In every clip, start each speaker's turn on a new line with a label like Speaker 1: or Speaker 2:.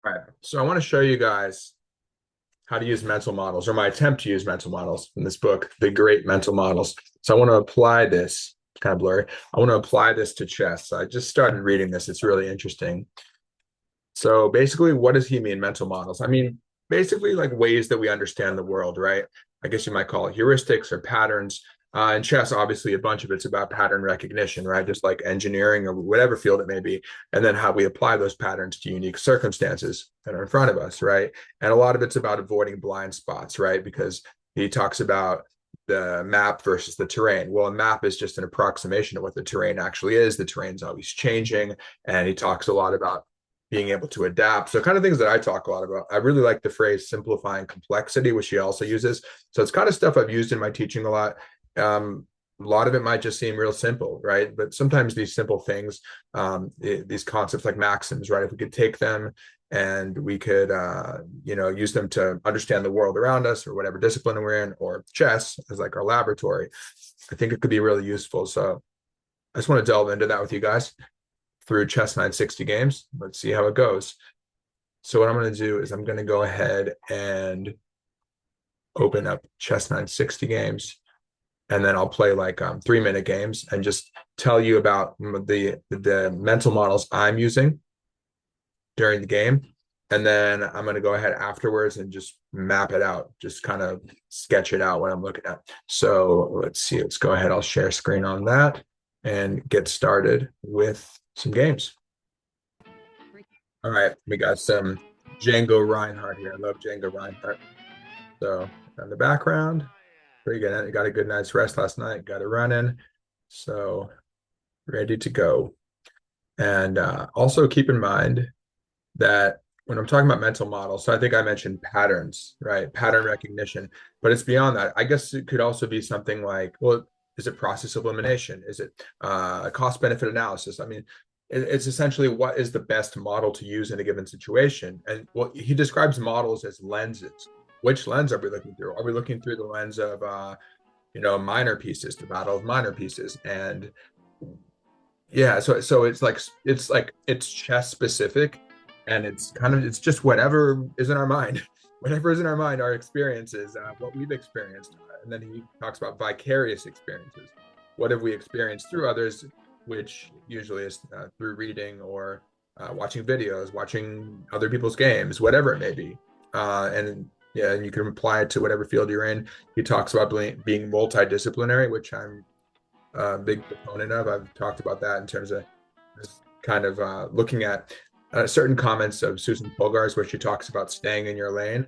Speaker 1: All right, so I want to show you guys how to use mental models, or my attempt to use mental models in this book, The Great Mental Models. So I want to apply this, it's kind of blurry. I want to apply this to chess. So I just started reading this. It's really interesting. So basically, what does he mean, mental models? I mean, basically like ways that we understand the world, right? I guess you might call it heuristics or patterns. In chess, obviously, a bunch of it's about pattern recognition, right? Just like engineering or whatever field it may be, and then how we apply those patterns to unique circumstances that are in front of us, right? And a lot of it's about avoiding blind spots, right? Because he talks about the map versus the terrain. Well, a map is just an approximation of what the terrain actually is. The terrain's always changing, and he talks a lot about being able to adapt. So kind of things that I talk a lot about. I really like the phrase simplifying complexity, which he also uses. So it's kind of stuff I've used in my teaching a lot. A lot of it might just seem real simple, right? But sometimes these simple things, these concepts like maxims, right? If we could take them and we could, use them to understand the world around us or whatever discipline we're in, or chess as like our laboratory, I think it could be really useful. So I just want to delve into that with you guys through Chess 960 games. Let's see how it goes. So what I'm going to do is I'm going to go ahead and open up Chess 960 games, and then I'll play like 3-minute games and just tell you about the mental models I'm using during the game. And then I'm going to go ahead afterwards and just map it out, just kind of sketch it out what I'm looking at. So let's see, let's go ahead. I'll share screen on that and get started with some games. All right, we got some Django Reinhardt here. I love Django Reinhardt. So in the background, pretty good. I got a good night's rest last night. Got a run in, so ready to go. And also keep in mind that when I'm talking about mental models, so I think I mentioned patterns, right? Pattern recognition, but it's beyond that. I guess it could also be something like, well, is it process elimination? Is it cost benefit analysis? I mean, it's essentially what is the best model to use in a given situation. And well, he describes models as lenses. Which lens are we looking through? Are we looking through the lens of minor pieces, the battle of minor pieces? And yeah, so it's chess specific, and it's just whatever is in our mind, whatever is in our mind, our experiences, what we've experienced, and then he talks about vicarious experiences. What have we experienced through others, which usually is through reading or watching videos, watching other people's games, whatever it may be, and yeah, and you can apply it to whatever field you're in. He talks about being multidisciplinary, which I'm a big proponent of. I've talked about that in terms of this kind of looking at certain comments of Susan Polgar's, where she talks about staying in your lane.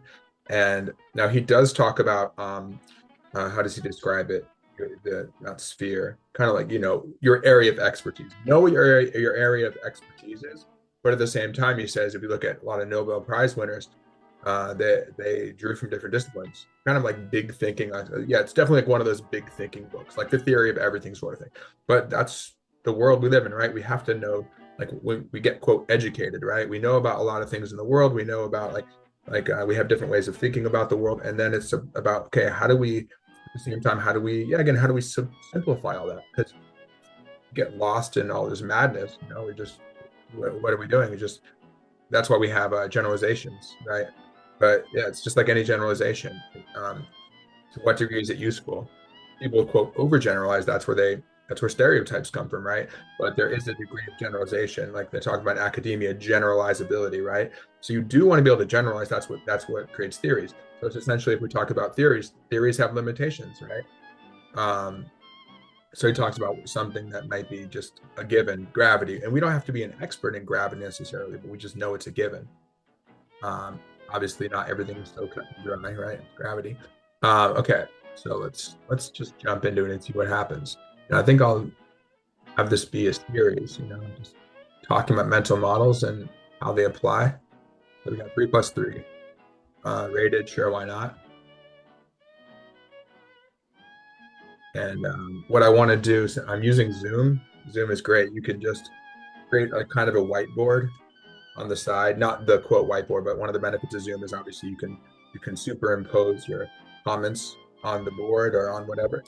Speaker 1: And now he does talk about how does he describe it? Not sphere, kind of like your area of expertise. Know what your area of expertise is, but at the same time, he says if you look at a lot of Nobel Prize winners, they drew from different disciplines, kind of like big thinking. Yeah, it's definitely like one of those big thinking books, like the theory of everything sort of thing. But that's the world we live in, right? We have to know, like when we get quote educated, right? We know about a lot of things in the world. We know about we have different ways of thinking about the world, and then it's about okay, how do we at the same time, how do we how do we simplify all that? Because get lost in all this madness, we just what are we doing? We just that's why we have generalizations, right? But yeah, it's just like any generalization. To what degree is it useful? People quote overgeneralize. That's where stereotypes come from, right? But there is a degree of generalization, like they talk about in academia, generalizability, right? So you do want to be able to generalize. That's what creates theories. So it's essentially if we talk about theories, theories have limitations, right? Um, so he talks about something that might be just a given, gravity, and we don't have to be an expert in gravity necessarily, but we just know it's a given. Obviously, not everything is so cut and dry, right? Gravity. Okay, so let's just jump into it and see what happens. And I think I'll have this be a series, just talking about mental models and how they apply. So we got 3+3 rated. Sure, why not? And what I want to do, so I'm using Zoom. Zoom is great. You can just create a kind of a whiteboard on the side, not the quote whiteboard, but one of the benefits of Zoom is obviously you can superimpose your comments on the board or on whatever.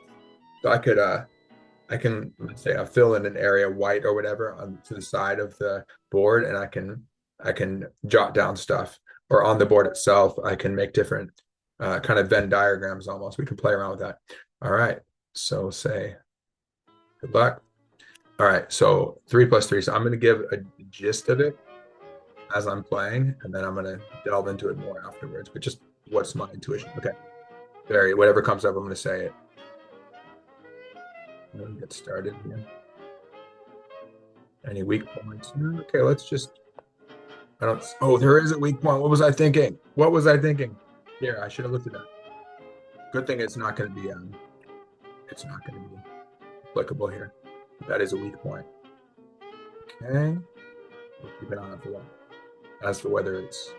Speaker 1: So I can let's say I fill in an area white or whatever on to the side of the board, and I can I can jot down stuff, or on the board itself, I can make different kind of Venn diagrams almost. We can play around with that. All right. So say good luck. All right. So 3 plus 3. So I'm going to give a gist of it as I'm playing, and then I'm going to delve into it more afterwards. But just what's my intuition? Okay. Whatever comes up, I'm going to say it. I'm going to get started here. Any weak points? Okay, let's just. I don't. Oh, there is a weak point. What was I thinking? What was I thinking? Here, I should have looked at that. Good thing it's not going to be. It's not going to be applicable here. That is a weak point. Okay. We'll keep it on it for that. As for whether it's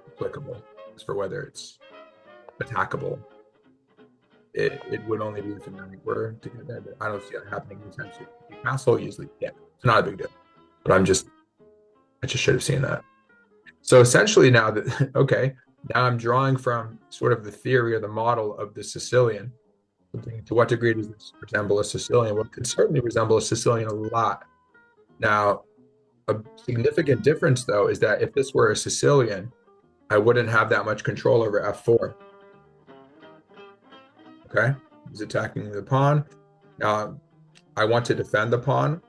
Speaker 1: applicable, as for whether it's attackable, it would only be if a knight were to get there. But I don't see that happening anytime soon. You castle easily. Yeah, it's not a big deal. But I just should have seen that. So essentially now that, okay, now I'm drawing from sort of the theory or the model of the Sicilian. To what degree does this resemble a Sicilian? Well, it could certainly resemble a Sicilian a lot. Now, a significant difference, though, is that if this were a Sicilian, I wouldn't have that much control over f4. Okay, he's attacking the pawn. Now, I want to defend the pawn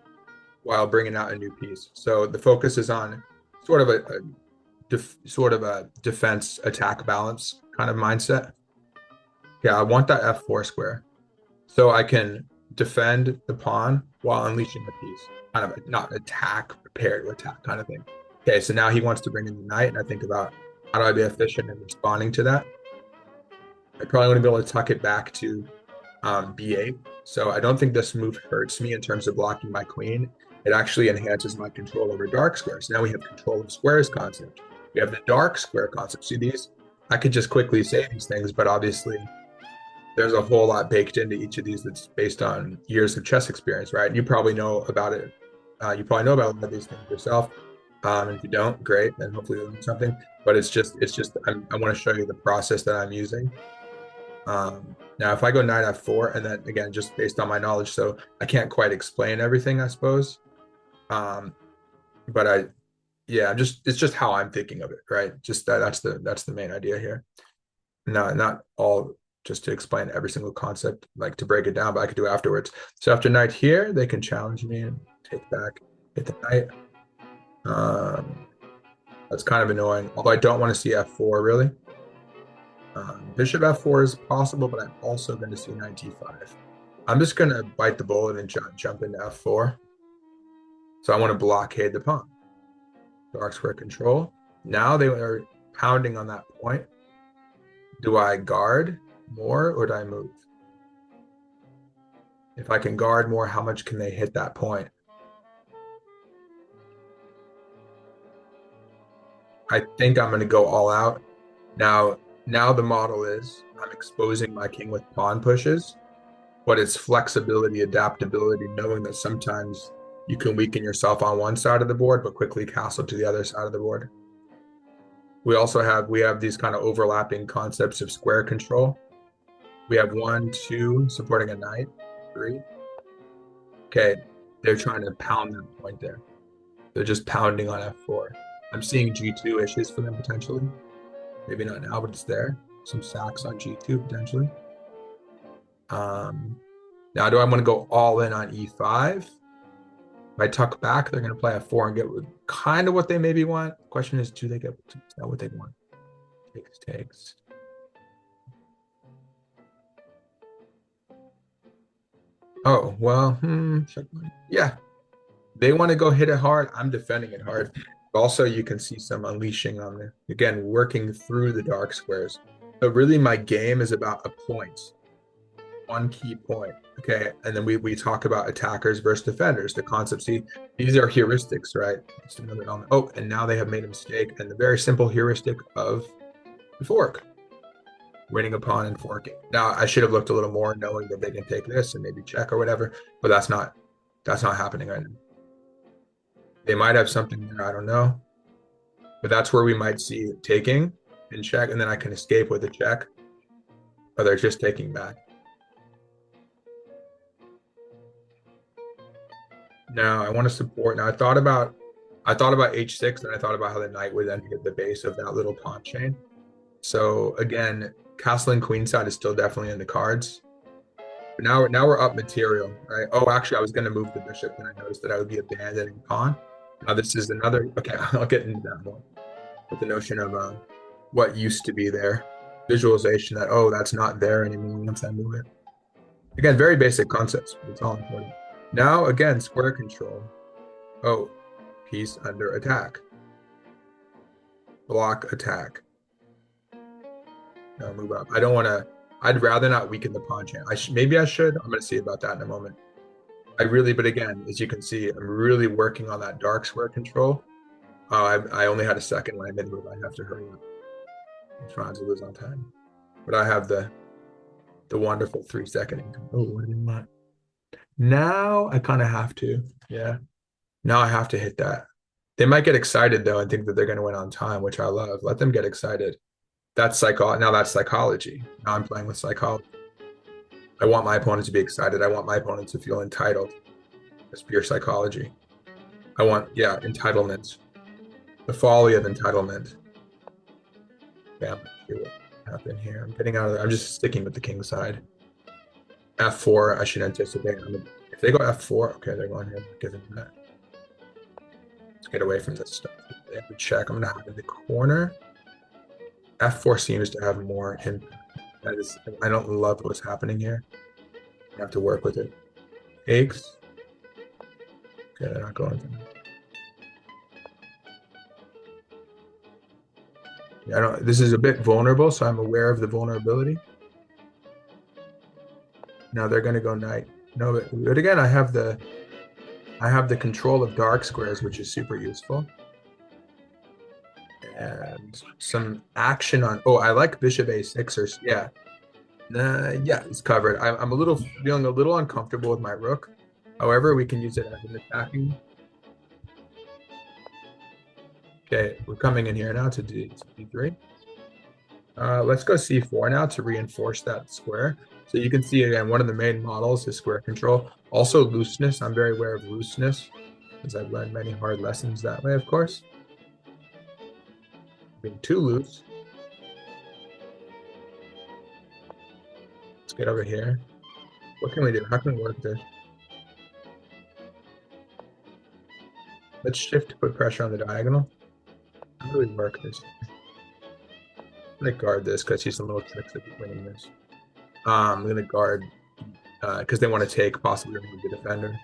Speaker 1: while bringing out a new piece. So the focus is on sort of a defense attack balance kind of mindset. Yeah, I want that f4 square, so I can defend the pawn while unleashing the piece. Kind of not attack, prepare to attack kind of thing. Okay, so now he wants to bring in the knight, and I think about how do I be efficient in responding to that. I probably want to be able to tuck it back to b8. So I don't think this move hurts me in terms of blocking my queen. It actually enhances my control over dark squares. Now we have control of squares concept. We have the dark square concept. See these? I could just quickly say these things, but obviously there's a whole lot baked into each of these that's based on years of chess experience, right? You probably know about it. You probably know about a lot of these things yourself. And if you don't, great, then hopefully you learn something. But it's just I want to show you the process that I'm using. Now, if I go knight f4, and then again, just based on my knowledge, so I can't quite explain everything, I suppose. But it's just how I'm thinking of it, right? Just that's the main idea here. Not all just to explain every single concept, like to break it down, but I could do it afterwards. So after knight here, they can challenge me and take back, hit the knight. That's kind of annoying, although I don't want to see f4 really. Bishop f4 is possible, but I'm also going to see knight d5. I'm just going to bite the bullet and jump into f4. So I want to blockade the pawn. Dark square control. Now they are pounding on that point. Do I guard more or do I move? If I can guard more, how much can they hit that point? I think I'm going to go all out. Now the model is I'm exposing my king with pawn pushes, but it's flexibility, adaptability, knowing that sometimes you can weaken yourself on one side of the board, but quickly castle to the other side of the board. We have these kind of overlapping concepts of square control. We have 1, 2 supporting a knight, 3. Okay, they're trying to pound that point there. They're just pounding on f4. I'm seeing g2 issues for them potentially. Maybe not now, but it's there. Some sacks on g2 potentially. Now, do I want to go all in on e5? If I tuck back, they're going to play f4 and get kind of what they maybe want. Question is, do they get what they want? Takes. Oh, well, yeah. They want to go hit it hard. I'm defending it hard. Also, you can see some unleashing on there. Again, working through the dark squares. But really, my game is about a point. One key point. Okay. And then we talk about attackers versus defenders. The concepts, these are heuristics, right? Just another element. Oh, and now they have made a mistake. And the very simple heuristic of the fork. Winning a pawn and forking. Now, I should have looked a little more, knowing that they can take this and maybe check or whatever, but that's not happening right now. They might have something there, I don't know. But that's where we might see taking and check, and then I can escape with a check. Or they're just taking back. Now, I want to support. Now, I thought about I thought about h6, and I thought about how the knight would then hit the base of that little pawn chain. So again, castling queenside is still definitely in the cards. But now we're up material, right? Oh, actually, I was going to move the bishop, and I noticed that I would be abandoning pawn. Now this is another. Okay, I'll get into that more. With the notion of what used to be there, visualization that, oh, that's not there anymore once I move it. Again, very basic concepts, but it's all important. Now again, square control. Oh, piece under attack. Block attack. No, move up. I don't want to. I'd rather not weaken the pawn chain. Maybe I should. I'm going to see about that in a moment. But again, as you can see, I'm really working on that dark square control. I only had a second when I made move. I have to hurry up. I'm trying to lose on time, but I have the wonderful 3-second income. Oh, what do you want? Now I kind of have to. Yeah. Now I have to hit that. They might get excited though and think that they're going to win on time, which I love. Let them get excited. Now that's psychology. Now I'm playing with psychology. I want my opponent to be excited. I want my opponent to feel entitled. It's pure psychology. I want, yeah, entitlement. The folly of entitlement. Bam. See what happened here. I'm getting out of there. I'm just sticking with the king side. F4, I should anticipate. If they go F4, okay, they're going here. Give them that. Let's get away from this stuff. They have to check. I'm going to have in the corner. F4 seems to have more impact. I don't love what's happening here. I have to work with it. Takes. Okay, they're not going to. Yeah, this is a bit vulnerable, so I'm aware of the vulnerability. Now they're going to go knight. No, but again, I have the control of dark squares, which is super useful. And some action on. Oh, I like bishop a6 or yeah. Yeah, it's covered. I'm feeling a little uncomfortable with my rook. However, we can use it as an attacking. Okay, we're coming in here now to d3. Let's go c4 now to reinforce that square. So you can see again, one of the main models is square control. Also looseness. I'm very aware of looseness, because I've learned many hard lessons that way, of course. Being too loose. Let's get over here. What can we do? How can we work this? Let's shift to put pressure on the diagonal. How do we work this? I'm going to guard this because he's some little tricks at winning this. I'm going to guard because they want to take, possibly remove the defender.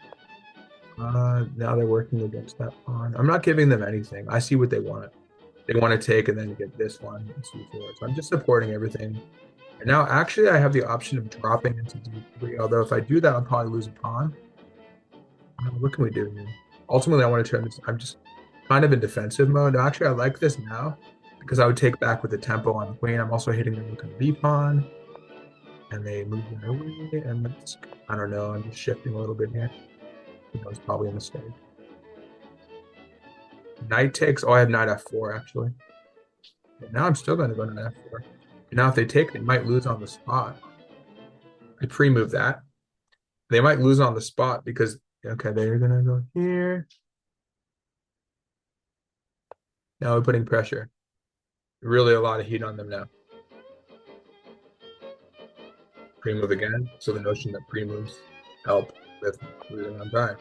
Speaker 1: Now they're working against that pawn. I'm not giving them anything. I see what they want. They want to take and then get this one and c4. So I'm just supporting everything. And now actually I have the option of dropping into d3. Although if I do that, I'll probably lose a pawn. What can we do here? Ultimately, I want to turn this. I'm just kind of in defensive mode. Actually, I like this now because I would take back with the tempo on the queen. I'm also hitting the rook on the b pawn. And they move their way. And I don't know. I'm just shifting a little bit here. That was probably a mistake. Knight takes. Oh, I have knight f4 actually. And now I'm still going to go to f4. And now if they take, they might lose on the spot. I pre-move that. They might lose on the spot because okay, they're going to go here. Now we're putting pressure. Really a lot of heat on them now. Pre-move again. So the notion that pre-moves help with losing on time.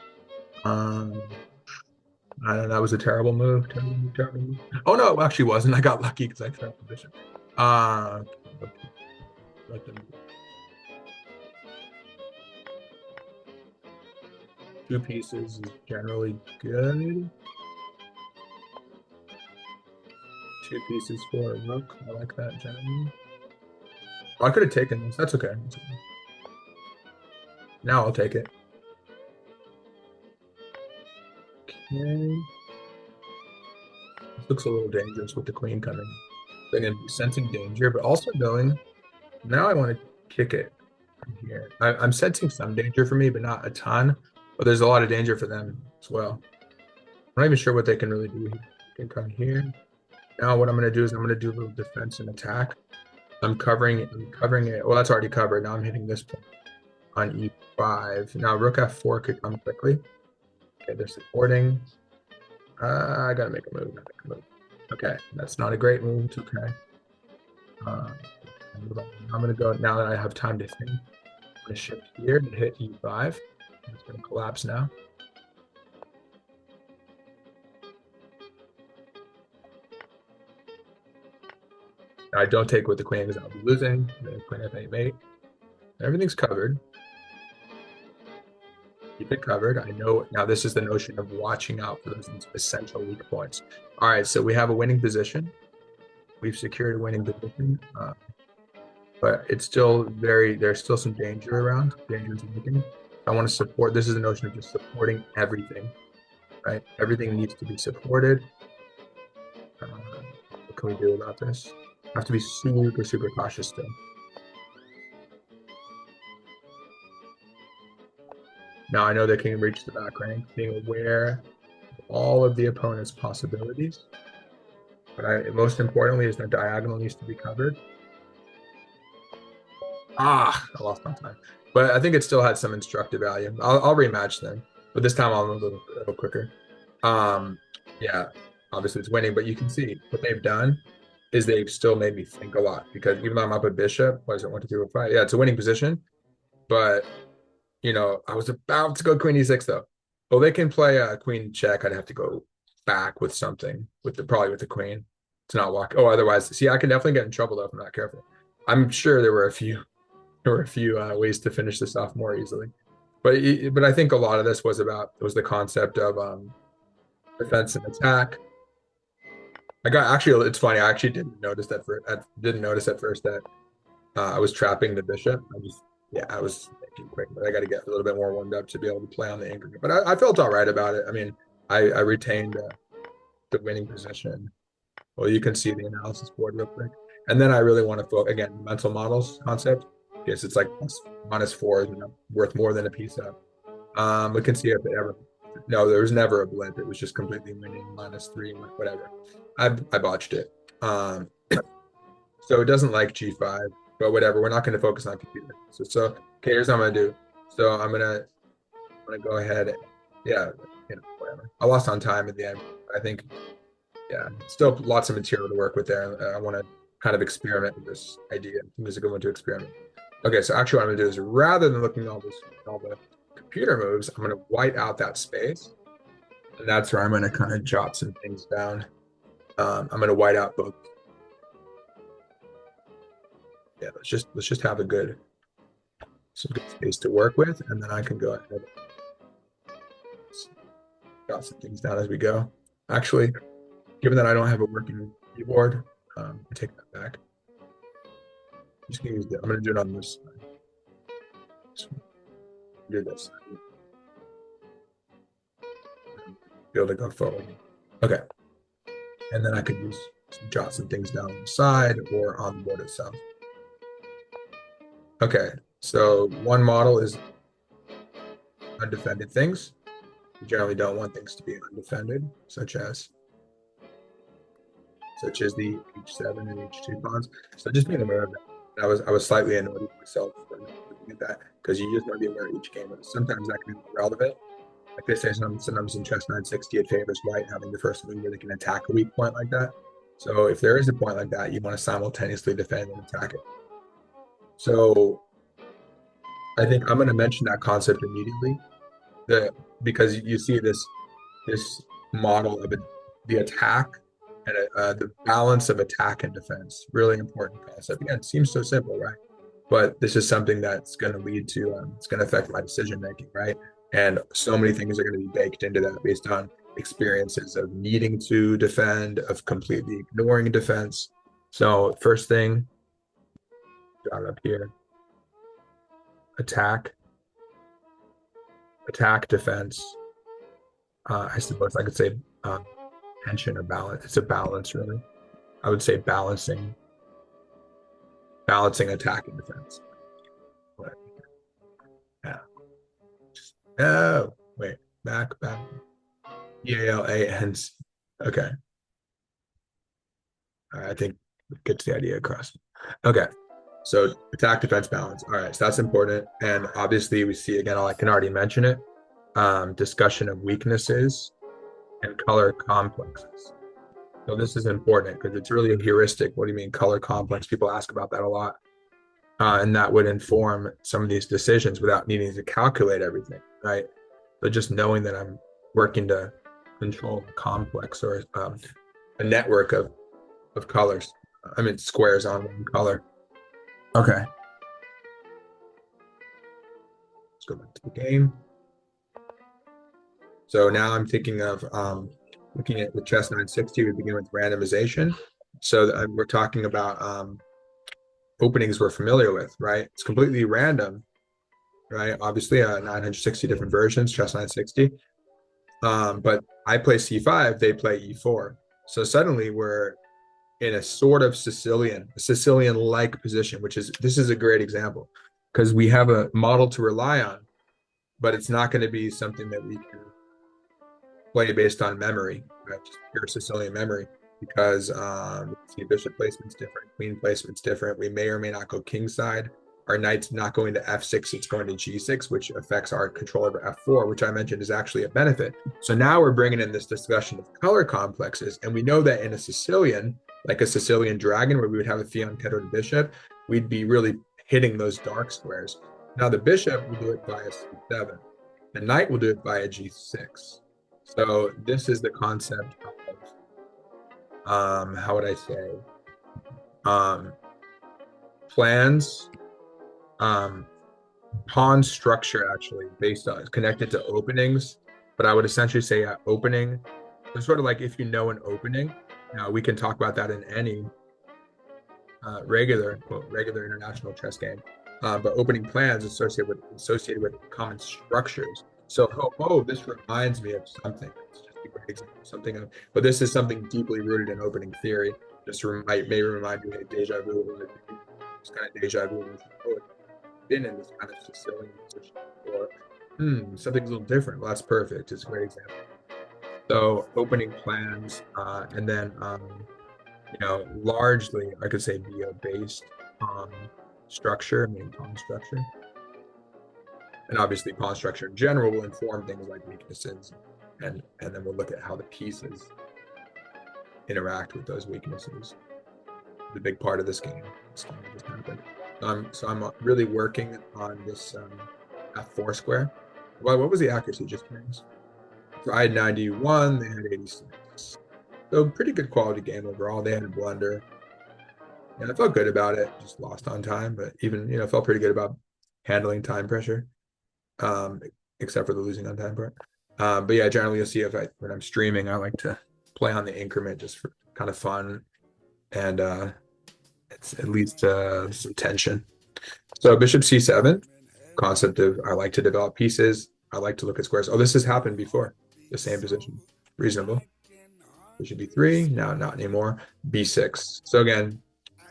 Speaker 1: I don't know. That was a terrible move. Terrible move. Oh no, it actually wasn't. I got lucky because I threw the bishop. Let them. Two pieces is generally good. Two pieces for a rook. I like that generally. Oh, I could have taken this. That's okay. Now I'll take it. Okay. This looks a little dangerous with the queen coming. They're going to be sensing danger, but also knowing. Now I want to kick it from here. I'm sensing some danger for me, but not a ton. But there's a lot of danger for them as well. I'm not even sure what they can really do here. They can come here. Now what I'm going to do is I'm going to do a little defense and attack. I'm covering it. Well, that's already covered. Now I'm hitting this point on e5. Now rook f4 could come quickly. Okay, they're supporting. I gotta make a move. Gotta make a move. Okay, that's not a great move. It's okay. Uh, I'm gonna go now that I have time to think. I'm gonna shift here to hit E5. It's gonna collapse now. I don't take with the queen because I'll be losing. The queen F8 mate. Everything's covered. Keep it covered. I know now this is the notion of watching out for those essential weak points. All right, so we have a winning position. We've secured a winning position, but it's still there's still some danger around, danger to making. I want to support, this is the notion of just supporting everything, right? Everything needs to be supported. What can we do about this? I have to be super, super cautious still. Now I know they can reach the back rank, being aware of all of the opponent's possibilities. But most importantly is that diagonal needs to be covered. I lost my time. But I think it still had some instructive value. I'll rematch them, but this time I'll move a little quicker. Yeah, obviously it's winning, but you can see what they've done is they've still made me think a lot because even though I'm up a bishop, what is it, 1, 2, 3, 4, 5? Yeah, it's a winning position, but I was about to go queen e6 though. Well, they can play a queen check. I'd have to go back with something probably with the queen to not walk. Oh, otherwise, see, I can definitely get in trouble though if I'm not careful. I'm sure there were a few ways to finish this off more easily, but I think a lot of this was the concept of defense and attack. It's funny. I actually didn't notice that I didn't notice at first that I was trapping the bishop. I was thinking quick, but I got to get a little bit more warmed up to be able to play on the anchor. But I felt all right about it. I mean, I retained the winning position. Well, you can see the analysis board real quick. And then I really want to focus, again, mental models concept. Yes, it's like -4 is worth more than a piece up. We can see if it ever, no, there was never a blip. It was just completely winning -3, whatever. I botched it. So it doesn't like G5, but whatever. We're not going to focus on computer. So okay, here's what I'm going to do. So I'm going to go ahead and, yeah, whatever. I lost on time at the end. I think, yeah, still lots of material to work with there. I want to kind of experiment with this idea. I think it's a good one to experiment. Okay, so actually what I'm going to do is rather than looking at all the computer moves, I'm going to white out that space. And that's where I'm going to kind of jot some things down. I'm going to white out both. Yeah, let's just have some good space to work with, and then I can go ahead. Jot some things down as we go. Actually, given that I don't have a working keyboard, I take that back. I'm just gonna use I'm gonna do it on this side. Do this. Be able to go forward. Okay. And then I could jot some things down on the side or on the board itself. Okay, so one model is undefended things. We generally don't want things to be undefended, such as the h7 and h2 pawns. So just being aware of that. I was slightly annoyed with myself for looking at that because you just want to be aware of each game. Sometimes that can be relevant. Like they say, sometimes in chess 960 it favors white having the first move where they can attack a weak point like that. So if there is a point like that, you want to simultaneously defend and attack it. So I think I'm going to mention that concept immediately, because you see this model of the attack and the balance of attack and defense. Really important concept. Again, it seems so simple, right? But this is something that's going to lead to it's going to affect my decision making, right? And so many things are going to be baked into that based on experiences of needing to defend, of completely ignoring defense. So first thing, got it up here. Attack, defense. I suppose I could say tension or balance. It's a balance, really. I would say balancing attack and defense. But, yeah. Oh, wait. Back. EALA ends. Okay. I think it gets the idea across. Okay. So attack, defense, balance. All right. So that's important. And obviously we see, again, I can already mention it. Discussion of weaknesses. and color complexes. So this is important because it's really a heuristic. What do you mean color complex? People ask about that a lot. And that would inform some of these decisions without needing to calculate everything, right? So just knowing that I'm working to control a complex or a network of colors. I mean, squares on one color. Okay, let's go back to the game. So now I'm thinking of looking at the chess 960, we begin with randomization. So we're talking about openings we're familiar with, right? It's completely random, right? Obviously, 960 different versions, chess 960. But I play c5, they play e4. So suddenly we're in a sort of Sicilian-like position, this is a great example because we have a model to rely on, but it's not going to be something that we can play based on memory, right? Just pure Sicilian memory, because see bishop placement's different, queen placement's different. We may or may not go kingside. Our knight's not going to f6, it's going to g6, which affects our control over f4, which I mentioned is actually a benefit. So now we're bringing in this discussion of color complexes, and we know that in a Sicilian, like a Sicilian dragon, where we would have a fianchetto bishop, we'd be really hitting those dark squares. Now the bishop will do it via c7. The knight will do it via g6. So this is the concept of, how would I say, plans, pawn structure actually based on connected to openings. But I would essentially say opening. It's sort of like if you know an opening. Now we can talk about that in any regular international chess game. But opening plans associated with common structures. So, this reminds me of something. It's just a great example of something. But this is something deeply rooted in opening theory. Just may remind you of deja vu. This kind of deja vu. Oh, I've been in this kind of Sicilian position before. Something's a little different. Well, that's perfect. It's a great example. So, opening plans, and then largely I could say based on structure, pawn structure. And obviously pawn structure in general will inform things like weaknesses, and then we'll look at how the pieces interact with those weaknesses. The big part of this game. Just happened. So I'm really working on this f4 square. Well, what was the accuracy? Just curious. So I had 91, they had 86. So pretty good quality game overall. They had a blunder. And I felt good about it. Just lost on time, but even felt pretty good about handling time pressure. Except for the losing on time part. But yeah, generally you'll see when I'm streaming, I like to play on the increment just for kind of fun, and it leads to some tension. So bishop c7, concept of I like to develop pieces. I like to look at squares. Oh, this has happened before. The same position, reasonable. Bishop b3, now not anymore. b6. So again,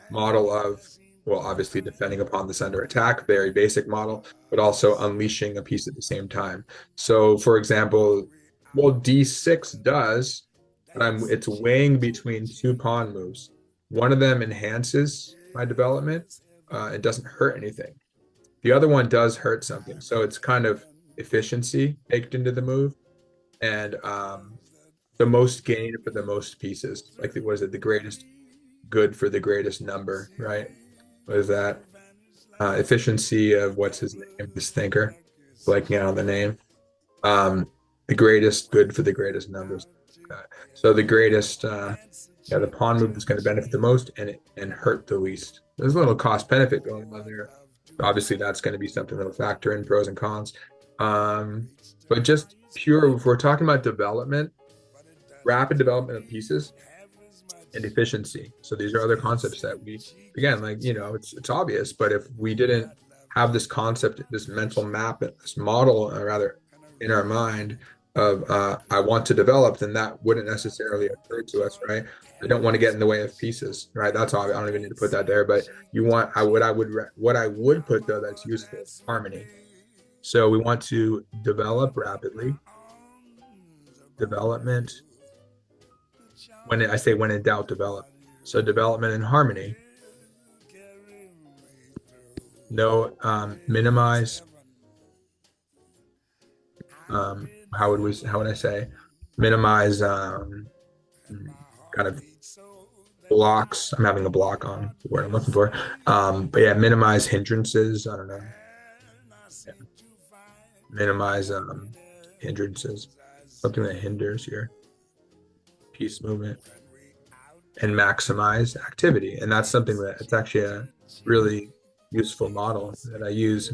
Speaker 1: model of, well, obviously defending upon this under attack, very basic model, but also unleashing a piece at the same time. So for example, well, d6 does, but it's weighing between two pawn moves. One of them enhances my development. It doesn't hurt anything. The other one does hurt something. So it's kind of efficiency baked into the move, and the most gain for the most pieces. Like, what is it? The greatest good for the greatest number, right? What is that? Efficiency of what's his name? This thinker, blanking on the name. The greatest good for the greatest numbers. So the greatest, the pawn move is going to benefit the most and hurt the least. There's a little cost benefit going on there. Obviously, that's going to be something that'll factor in pros and cons. But just pure, if we're talking about development, rapid development of pieces, and efficiency. So these are other concepts that we, again, it's obvious, but if we didn't have this concept, this mental map, this model, rather, in our mind of I want to develop, then that wouldn't necessarily occur to us, right? I don't want to get in the way of pieces, right? That's all. I don't even need to put that there, but what I would put though that's useful is harmony. So we want to develop rapidly. Development. When in doubt, develop. So development and harmony. No, minimize. How would I say? minimize kind of blocks. I'm having a block on the word I'm looking for. But yeah, minimize hindrances. I don't know. Yeah. Minimize hindrances, something that hinders your piece movement, and maximize activity. And that's something that it's actually a really useful model that I use.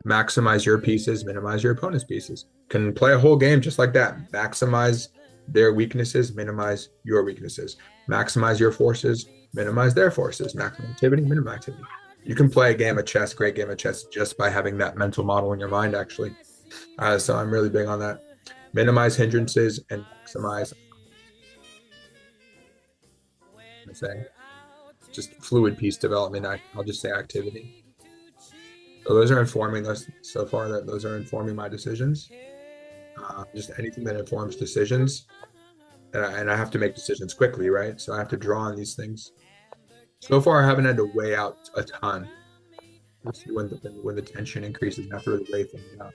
Speaker 1: Maximize your pieces, minimize your opponent's pieces. Can play a whole game just like that. Maximize their weaknesses, minimize your weaknesses. Maximize your forces, minimize their forces. Maximum activity, minimum activity. You can play a game of chess, great game of chess, just by having that mental model in your mind, actually. So I'm really big on that. Minimize hindrances and maximize, I'm saying, just fluid piece development. I'll just say activity. So those are informing us so far, that those are informing my decisions. Just anything that informs decisions. And I have to make decisions quickly, right? So I have to draw on these things. So far, I haven't had to weigh out a ton. When the tension increases, I have to really weigh things out.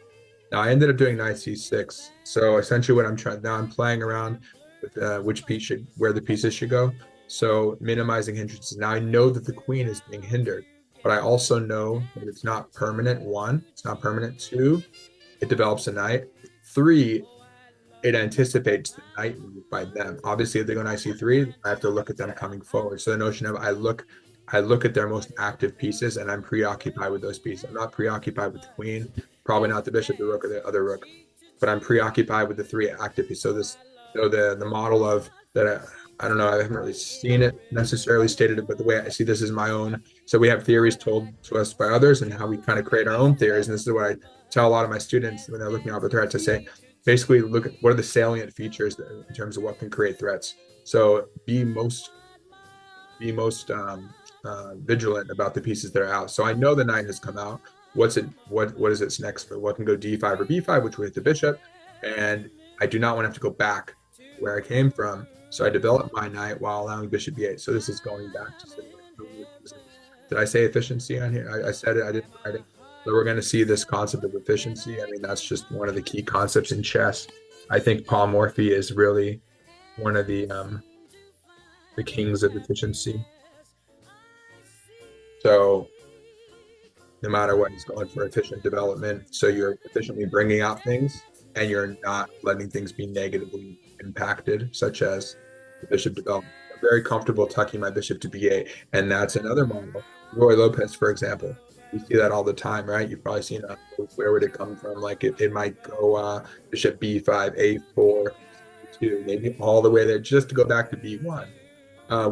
Speaker 1: Now I ended up doing knight c6. So essentially, what I'm trying now, I'm playing around with where the pieces should go. So minimizing hindrances. Now I know that the queen is being hindered, but I also know that it's not permanent. One, it's not permanent. Two, it develops a knight. Three, it anticipates the knight move by them. Obviously, if they go knight c3, I have to look at them coming forward. So the notion of I look at their most active pieces, and I'm preoccupied with those pieces. I'm not preoccupied with the queen, probably not the bishop, the rook, or the other rook, but I'm preoccupied with the three active pieces. So the model of that. I don't know. I haven't really seen it necessarily stated, but the way I see this is my own. So we have theories told to us by others, and how we kind of create our own theories. And this is what I tell a lot of my students when they're looking at the threat, to say, basically look at what are the salient features in terms of what can create threats. So be most vigilant about the pieces that are out. So I know the knight has come out. What is its next? What can go d5 or b5, which will hit the bishop, and I do not want to have to go back where I came from. So I develop my knight while allowing bishop b8. So this is going back to, did I say efficiency on here? I said it. I didn't write it. So we're going to see this concept of efficiency. I mean, that's just one of the key concepts in chess. I think polymorphy is really one of the kings of efficiency. So no matter what, he's going for efficient development. So you're efficiently bringing out things, and you're not letting things be negatively impacted, such as the bishop development. I'm very comfortable tucking my bishop to b8, and that's another model. Roy Lopez, for example, we see that all the time, right? You've probably seen where would it come from? Like it might go bishop b5, a4, 2, maybe all the way there, just to go back to b1.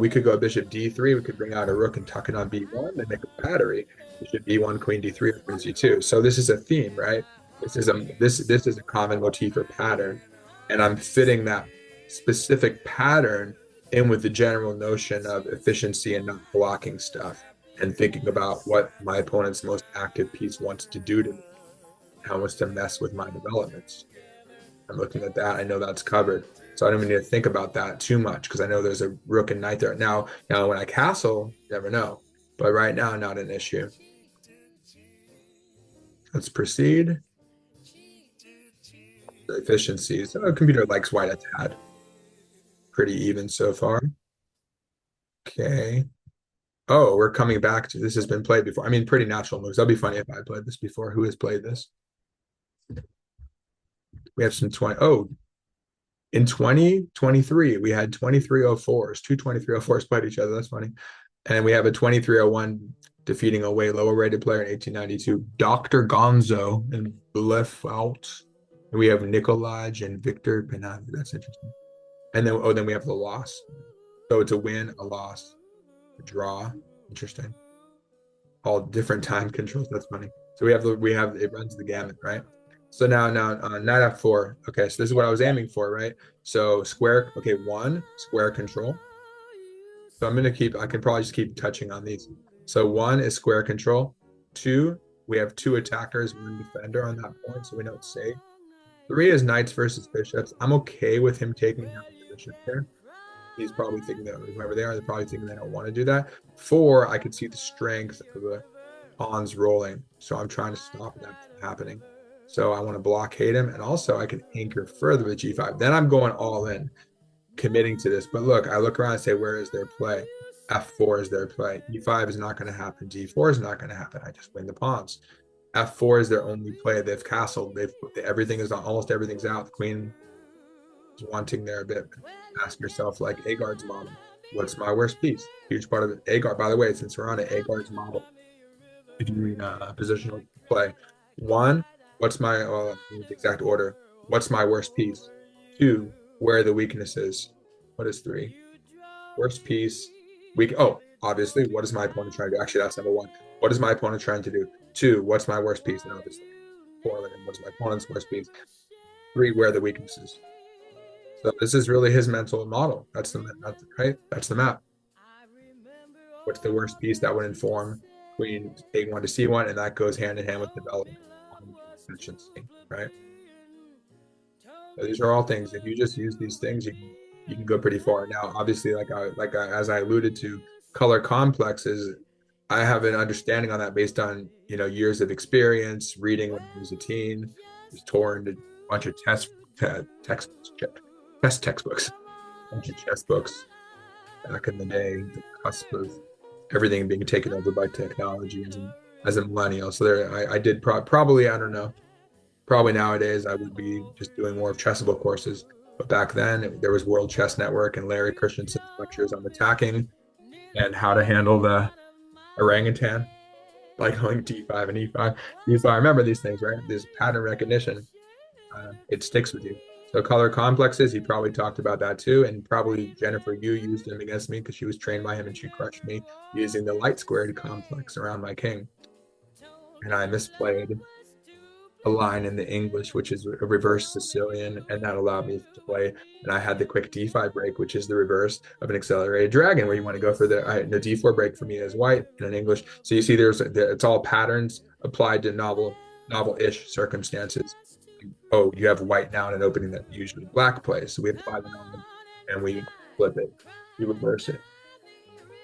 Speaker 1: We could go bishop d3. We could bring out a rook and tuck it on b1 and make a battery. Bishop b1, queen d3, queen c2. So this is a theme, right? This is a common motif or pattern, and I'm fitting that specific pattern in with the general notion of efficiency and not blocking stuff, and thinking about what my opponent's most active piece wants to do to me, how wants to mess with my developments. I'm looking at that. I know that's covered. So I don't even need to think about that too much, because I know there's a rook and knight there. Now when I castle, you never know. But right now, not an issue. Let's proceed. The efficiencies. The computer likes white a tad. Pretty even so far. Okay. Oh, we're coming back to this. Has been played before. I mean, pretty natural moves. That'll be funny if I played this before. Who has played this? We have some 20. Oh, in 2023, we had 2304s. Two 2304s played each other. That's funny. And we have a 2301 defeating a way lower rated player in 1892, Dr. Gonzo and Blefalt. And we have Nikolaj and Victor Penat. That's interesting. And then we have the loss. So it's a win, a loss, a draw. Interesting. All different time controls. That's funny. So we have it runs the gamut, right? So now knight f4. Okay, so this is what I was aiming for, right? So square. Okay, one square control. So I can probably just keep touching on these. So one is square control. Two, we have two attackers, one defender on that point, so we know it's safe. Three is knights versus bishops. I'm okay with him taking out the bishop here. He's probably thinking that whoever they are, they're probably thinking they don't want to do that. Four, I could see the strength of the pawns rolling. So I'm trying to stop that from happening. So I want to blockade him, and also I can anchor further with G5. Then I'm going all in, committing to this. But look, I look around and say, where is their play? F4 is their play. E5 is not going to happen. G4 is not going to happen. I just win the pawns. F4 is their only play. They've castled. They've everything is almost everything's out. The queen is wanting there a bit. Ask yourself, like Agard's model, what's my worst piece? Huge part of it. Agard, by the way, since we're on it, Agard's model. If you read positional play, one, what's my exact order? What's my worst piece? Two, where are the weaknesses? What is three? Worst piece, weak. Oh, obviously, what is my opponent trying to do? Actually, that's number one. What is my opponent trying to do? Two, what's my worst piece? And obviously, four, what's my opponent's worst piece? Three, where are the weaknesses? So this is really his mental model. That's the right. That's the map. What's the worst piece that would inform Queen A1 to C1, and that goes hand in hand with development, right? So these are all things. If you just use these things, you can go pretty far. Now, obviously, as I alluded to, color complexes, I have an understanding on that based on years of experience, reading when I was a teen, was torn a bunch of textbooks, a bunch of chess books back in the day, the cusp of everything being taken over by technology as a millennial. So there, I did probably, I don't know, probably nowadays I would be just doing more of Chessable courses. But back then there was World Chess Network and Larry Christensen's lectures on attacking and how to handle the orangutan, like going D5 and E5. E5, remember these things, right? This pattern recognition, it sticks with you. So color complexes, he probably talked about that too. And probably Jennifer, you used him against me because she was trained by him and she crushed me using the light squared complex around my king. And I misplayed a line in the English, which is a reverse Sicilian, and that allowed me to play. And I had the quick D5 break, which is the reverse of an accelerated dragon, where you want to go for the D4 break for me is white in an English. So you see, it's all patterns applied to novel-ish circumstances. Oh, you have white now in an opening that usually black plays. So we apply the novel and we flip it. We reverse it.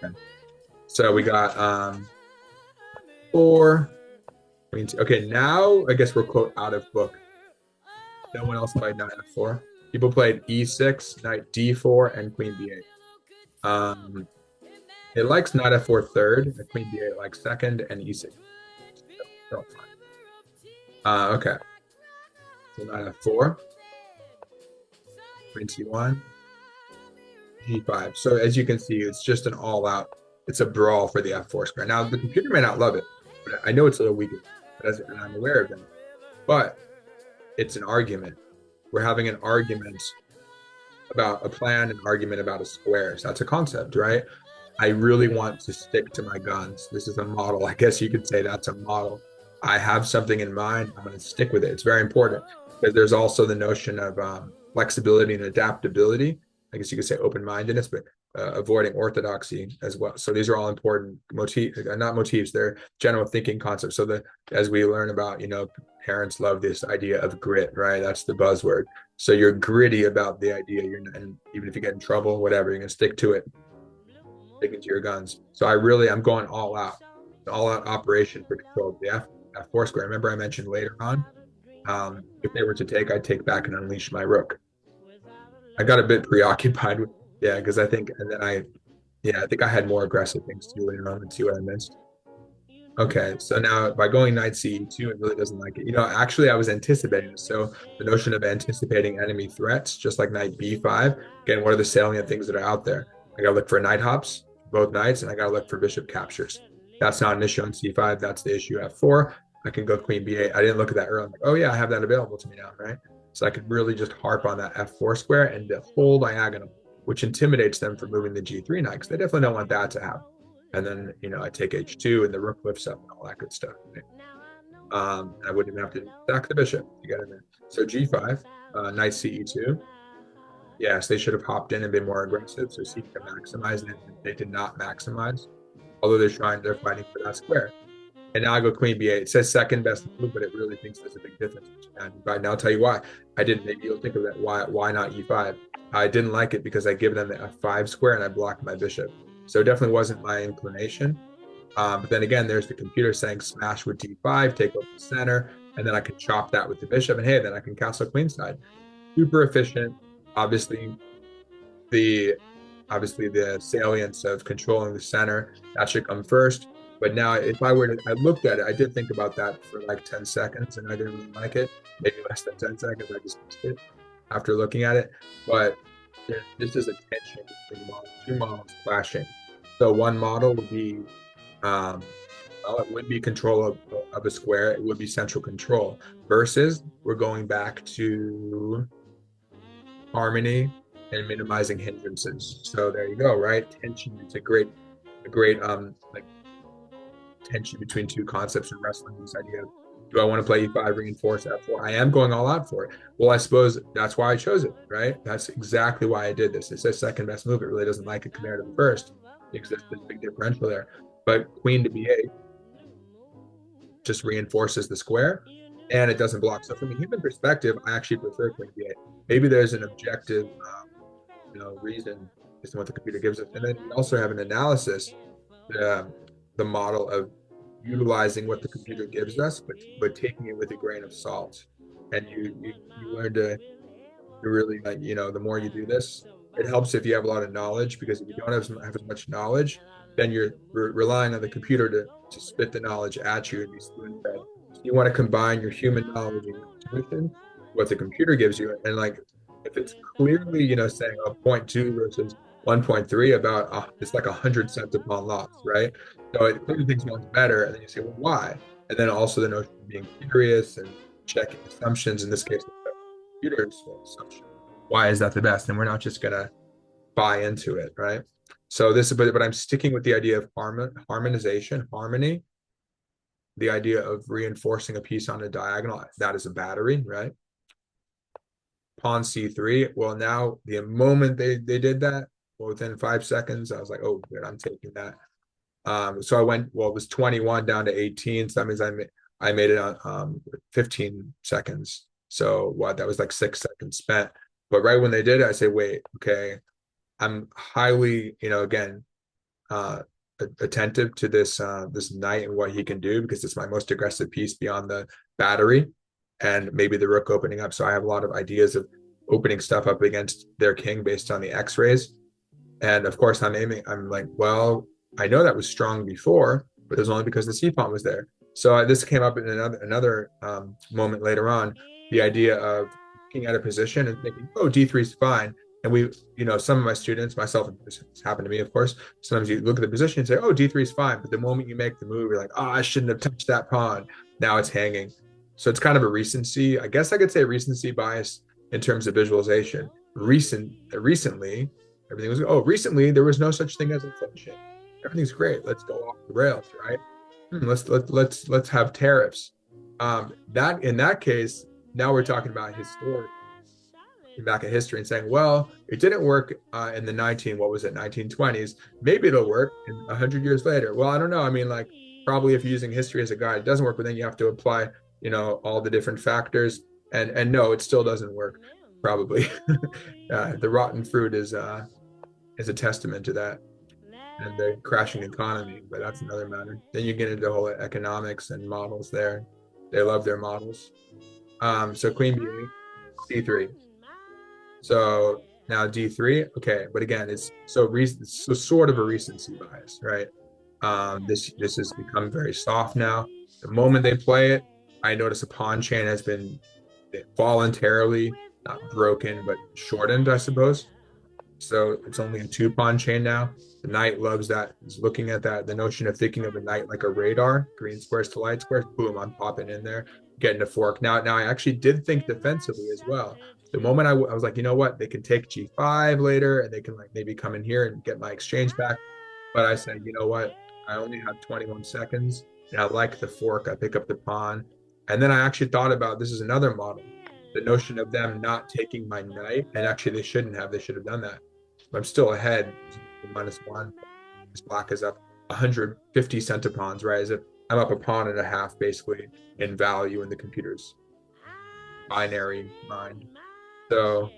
Speaker 1: Okay. So we got 4. Okay, now I guess we're quote out of book. No one else played knight f4. People played e6, knight d4, and queen b8. It likes knight f4 third, and queen b8 likes second, and e6. Okay. So knight f4, queen c1, g5. So as you can see, it's just an all-out. It's a brawl for the f4 square. Now the computer may not love it, but I know it's a little weaker, and I'm aware of them. But it's an argument. We're having an argument about a plan, an argument about a square. So that's a concept, right? I really want to stick to my guns. This is a model. I guess you could say that's a model. I have something in mind. I'm going to stick with it. It's very important. Because there's also the notion of flexibility and adaptability. I guess you could say open-mindedness, but avoiding orthodoxy as well. So these are all important not motifs, they're general thinking concepts. So as we learn about, parents love this idea of grit, right? That's the buzzword. So you're gritty about the idea. And even if you get in trouble, whatever, you're going to stick to it, sticking to your guns. So I'm going all out operation for control of the F4 square. Remember I mentioned later on, if they were to take, I'd take back and unleash my rook. I got a bit preoccupied with, because I think I had more aggressive things to do later on and see what I missed. Okay, so now by going knight c2, it really doesn't like it. Actually, I was anticipating this. So the notion of anticipating enemy threats, just like knight b5. Again, what are the salient things that are out there? I got to look for knight hops, both knights, and I got to look for bishop captures. That's not an issue on c5. That's the issue f4. I can go queen b8. I didn't look at that earlier. I'm like, oh yeah, I have that available to me now, right? So I could really just harp on that f4 square and the whole diagonal, which intimidates them from moving the g3 knight, because they definitely don't want that to happen. And then, I take h2 and the rook lifts up and all that good stuff. Right? I wouldn't even have to stack the bishop to get in there. So g5, knight ce2. Yes, they should have hopped in and been more aggressive, so seek to maximize, and they did not maximize, although they're fighting for that square. And now I go queen b8. It says second best move, but it really thinks there's a big difference. And now I'll tell you why. Maybe you'll think of that. Why not e5? I didn't like it because I give them the f5 square and I blocked my bishop. So it definitely wasn't my inclination. But then again, there's the computer saying smash with d5, take over the center. and then I can chop that with the bishop, and hey, then I can castle queenside. Super efficient. Obviously, the the salience of controlling the center, that should come first. But now, if I were to, I looked at it, I did think about that for like 10 seconds, and I didn't really like it. Maybe less than 10 seconds, I just missed it after looking at it. But this is a tension between two models clashing. So one model would be, well, it would be control of a square. It would be central control. Versus, we're going back to harmony and minimizing hindrances. So there you go, right? Tension is a great like tension between two concepts in wrestling. This idea of, do I want to play e5, reinforce f4? I am going all out for it. Well, I suppose that's why I chose it, right? That's exactly why I did this. It says second best move. It really doesn't like it compared to the first because there's a big differential there. But queen to b8 just reinforces the square and it doesn't block. So from a human perspective, I actually prefer queen to b8. Maybe there's an objective reason based on what the computer gives us. And then we also have an analysis, the model of utilizing what the computer gives us, but taking it with a grain of salt. And you learn to really, like, the more you do this, it helps if you have a lot of knowledge, because if you don't have as much knowledge, then you're relying on the computer to spit the knowledge at you and be spoon fed. So you want to combine your human knowledge and your intuition, what the computer gives you, and like if it's clearly saying a 0.2 versus 1.3 about it's like 100 cents upon loss, right? So it clearly thinks one's better, and then you say, well, why? And then also the notion of being curious and checking assumptions. In this case, computer's assumption. Why is that the best? And we're not just gonna buy into it, right? So this, but I'm sticking with the idea of harmonization, harmony, the idea of reinforcing a piece on a diagonal. That is a battery, right? Pawn c3. Well, now the moment they did that, well, within 5 seconds, I was like, oh, good, I'm taking that. So I went, well, it was 21 down to 18. So that means I made it on 15 seconds. So what, that was like 6 seconds spent. But right when they did it, I say, wait, okay, I'm highly, again, attentive to this knight and what he can do, because it's my most aggressive piece beyond the battery and maybe the rook opening up. So I have a lot of ideas of opening stuff up against their king based on the X-rays. And of course, I'm like, well, I know that was strong before, but it was only because the c-pawn was there. So this came up in another moment later on, the idea of looking at a position and thinking, oh, d3 is fine. And we, some of my students, myself, this happened to me, of course, sometimes you look at the position and say, oh, d3 is fine. But the moment you make the move, you're like, oh, I shouldn't have touched that pawn. Now it's hanging. So it's kind of a recency. I guess I could say recency bias in terms of visualization. Recently, everything was, recently there was no such thing as inflation. Everything's great. Let's go off the rails, right? Let's have tariffs. That in that case, now we're talking about historic, back at history and saying, well, it didn't work in the 1920s. Maybe it'll work in 100 years later. Well, I don't know. I mean, like, probably if you're using history as a guide, it doesn't work, but then you have to apply, all the different factors. And no, it still doesn't work, probably. The rotten fruit is a testament to that, and the crashing economy, but that's another matter. Then you get into the whole economics and models there. They love their models. So queen b8, c3. So now d3, okay, but again, it's so sort of a recency bias, right? This has become very soft now. The moment they play it, I notice a pawn chain has been voluntarily not broken but shortened, I suppose. So it's only a 2-pawn chain now. The knight loves that. He's looking at that. The notion of thinking of a knight like a radar, green squares to light squares, boom, I'm popping in there, getting a fork. Now I actually did think defensively as well. The moment I was like, you know what, they can take g5 later, and they can like maybe come in here and get my exchange back. But I said, you know what, I only have 21 seconds, and I like the fork. I pick up the pawn. And then I actually thought about, this is another model, the notion of them not taking my knight, and actually they should have done that. I'm still ahead, -1. This black is up 150 centipawns, right? As if I'm up a pawn and a half, basically, in value in the computer's binary mind. So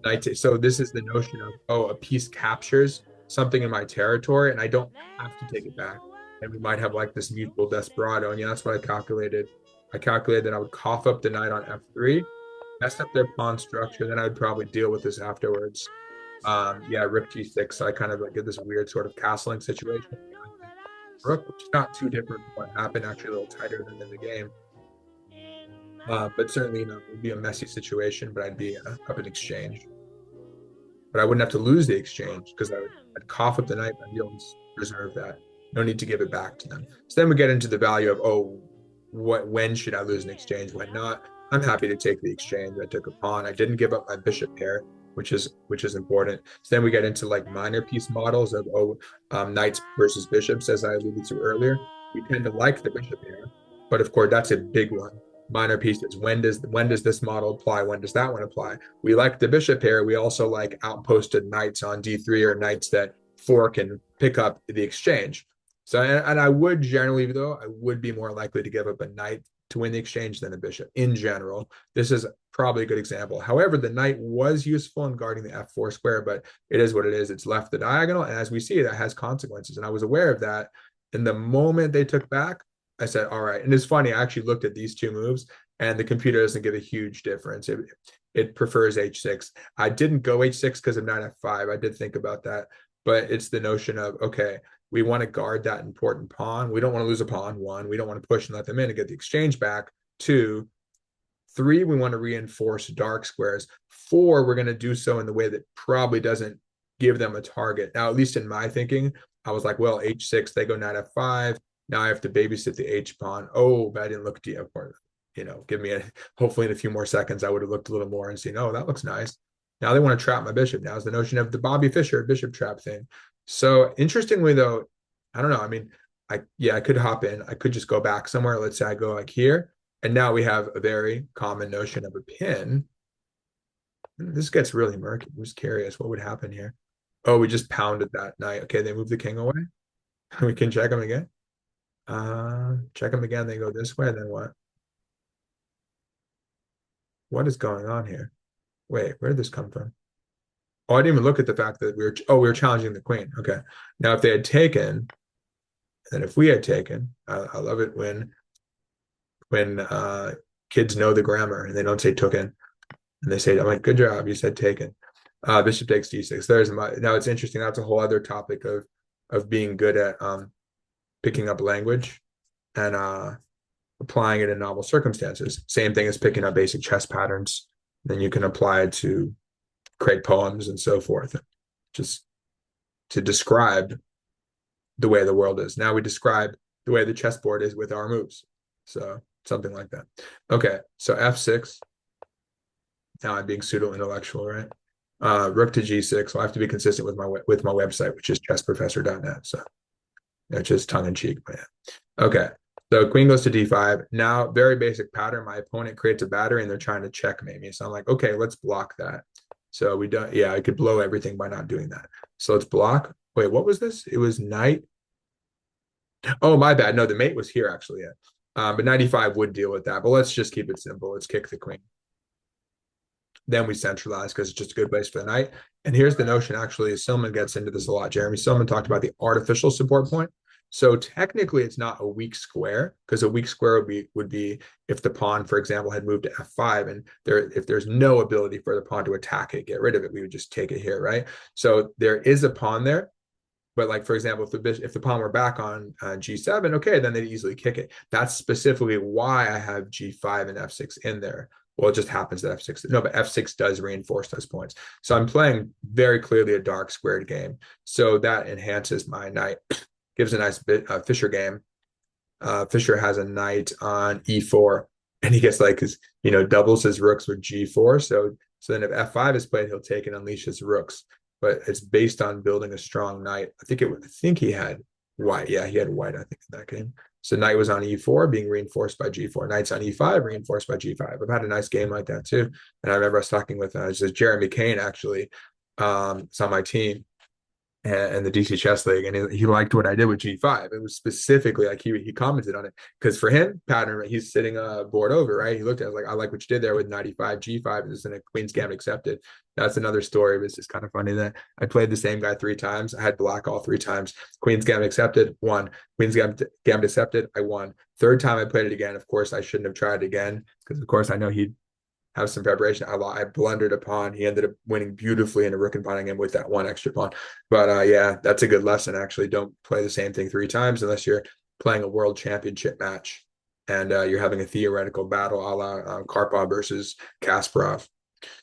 Speaker 1: this is the notion of, a piece captures something in my territory, and I don't have to take it back. And we might have like this mutual desperado, and yeah, that's what I calculated. I calculated that I would cough up the knight on f3, mess up their pawn structure, then I would probably deal with this afterwards. Yeah, rook g6. So I kind of like get this weird sort of castling situation. Rook, which is not too different from what happened, actually a little tighter than in the game. But certainly, it would be a messy situation, but I'd be up in exchange. But I wouldn't have to lose the exchange because I'd cough up the knight and I'd be able to preserve that. No need to give it back to them. So then we get into the value of, oh, when should I lose an exchange, when not? I'm happy to take the exchange. I took a pawn. I didn't give up my bishop pair, which is important. So then we get into like minor piece models of knights versus bishops, as I alluded to earlier. We tend to like the bishop pair, but of course that's a big one. Minor pieces. When does this model apply? When does that one apply? We like the bishop pair. We also like outposted knights on d3 or knights that fork and pick up the exchange. So, and I would generally, though, I would be more likely to give up a knight to win the exchange than a bishop in general. This is probably a good example. However, the knight was useful in guarding the f4 square, but it is what it is. It's left the diagonal. And as we see, that has consequences. And I was aware of that. And the moment they took back, I said, all right. And it's funny, I actually looked at these two moves and the computer doesn't give a huge difference. It prefers h6. I didn't go h6 because of knight f5. I did think about that. But it's the notion of, okay, we want to guard that important pawn. We don't want to lose a pawn. 1, we don't want to push and let them in and get the exchange back. 2, 3, we want to reinforce dark squares. 4, we're going to do so in the way that probably doesn't give them a target. Now, at least in my thinking, I was like, well, h6, they go knight f5. Now I have to babysit the h pawn. Oh, but I didn't look deep. Give me hopefully in a few more seconds, I would have looked a little more and seen, oh, that looks nice. Now they want to trap my bishop. Now is the notion of the Bobby Fischer bishop trap thing. So interestingly, though, I don't know. I mean, I could hop in. I could just go back somewhere. Let's say I go like here. And now we have a very common notion of a pin. This gets really murky. I'm just curious what would happen here. Oh, we just pounded that knight. Okay, they move the king away. We can check them again. Check them again. They go this way. Then what? What is going on here? Wait, where did this come from? Oh, I didn't even look at the fact that we were challenging the queen. Okay. Now, if they had taken, and if we had taken, I love it when kids know the grammar and they don't say tooken, and they say, I'm like, good job, you said taken. Bishop takes d6. Now it's interesting. That's a whole other topic of being good at picking up language and applying it in novel circumstances. Same thing as picking up basic chess patterns. Then you can apply it to create poems and so forth, just to describe the way the world is. Now we describe the way the chessboard is with our moves. So something like that. Okay, so f6. Now I'm being pseudo-intellectual, right? Rook to g6. Well, I have to be consistent with my website, which is chessprofessor.net. So it's just tongue in cheek, but yeah. Okay. So queen goes to d5. Now, very basic pattern. My opponent creates a battery and they're trying to checkmate me. So I'm like, okay, let's block that. So we don't, yeah, I could blow everything by not doing that. So let's block. Wait, what was this? It was knight. Oh, my bad. No, the mate was here actually. Yeah. But 95 would deal with that. But let's just keep it simple. Let's kick the queen. Then we centralize because it's just a good place for the knight. And here's the notion, actually, Silman gets into this a lot. Jeremy Silman talked about the artificial support point. So technically, it's not a weak square, because a weak square would be if the pawn, for example, had moved to f5, and if there's no ability for the pawn to attack it, get rid of it, we would just take it here, right? So there is a pawn there, but like, for example, if the pawn were back on g7, okay, then they'd easily kick it. That's specifically why I have g5 and f6 in there. Well, it just happens that f6, no, but f6 does reinforce those points. So I'm playing very clearly a dark squared game. So that enhances my knight. Gives a nice bit Fischer game. Fischer has a knight on e4, and he gets like his, doubles his rooks with g4. So then if f5 is played, he'll take and unleash his rooks. But it's based on building a strong knight. I think he had white. Yeah, he had white, I think, in that game. So knight was on e4, being reinforced by g4. Knight's on e5, reinforced by g5. I've had a nice game like that too. And I remember I was talking with Jeremy Kane, actually. It's on my team. and the DC Chess League, and he liked what I did with G5. It was specifically like he commented on it because for him, pattern, he's sitting board over, right? He looked at it like, I like what you did there with 95 G5, and this is a Queen's Gambit accepted. That's another story. But it's just kind of funny that I played the same guy 3 times. I had black all 3 times. Queen's Gambit accepted, won. Queen's Gambit accepted, I won. Third time I played it again. Of course, I shouldn't have tried it again because, of course, I know he'd have some preparation. I blundered a pawn. He ended up winning beautifully in a rook and pawning him with that one extra pawn. But yeah, that's a good lesson. Actually, don't play the same thing 3 times unless you're playing a world championship match and you're having a theoretical battle a la Karpov versus Kasparov.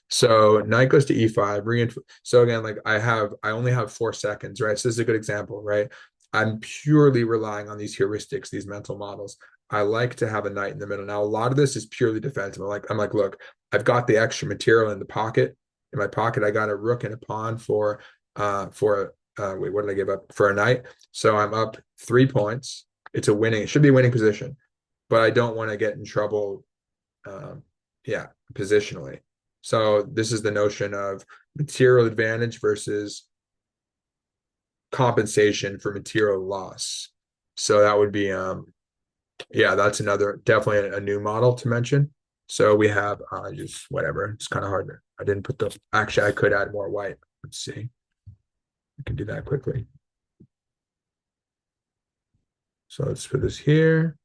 Speaker 1: So knight goes to e5. So again, like I only have 4 seconds, right? So this is a good example, right? I'm purely relying on these heuristics, these mental models. I like to have a knight in the middle. Now, a lot of this is purely defensive. I'm like, look, I've got the extra material in the pocket. In my pocket, I got a rook and a pawn wait, what did I give up? For a knight. So I'm up 3 points. It should be a winning position, but I don't want to get in trouble, yeah, positionally. So this is the notion of material advantage versus compensation for material loss. So that would be yeah, that's another definitely a new model to mention. So we have just whatever. It's kind of hard. I didn't put the actually I could add more white. Let's see. I can do that quickly. So let's put this here.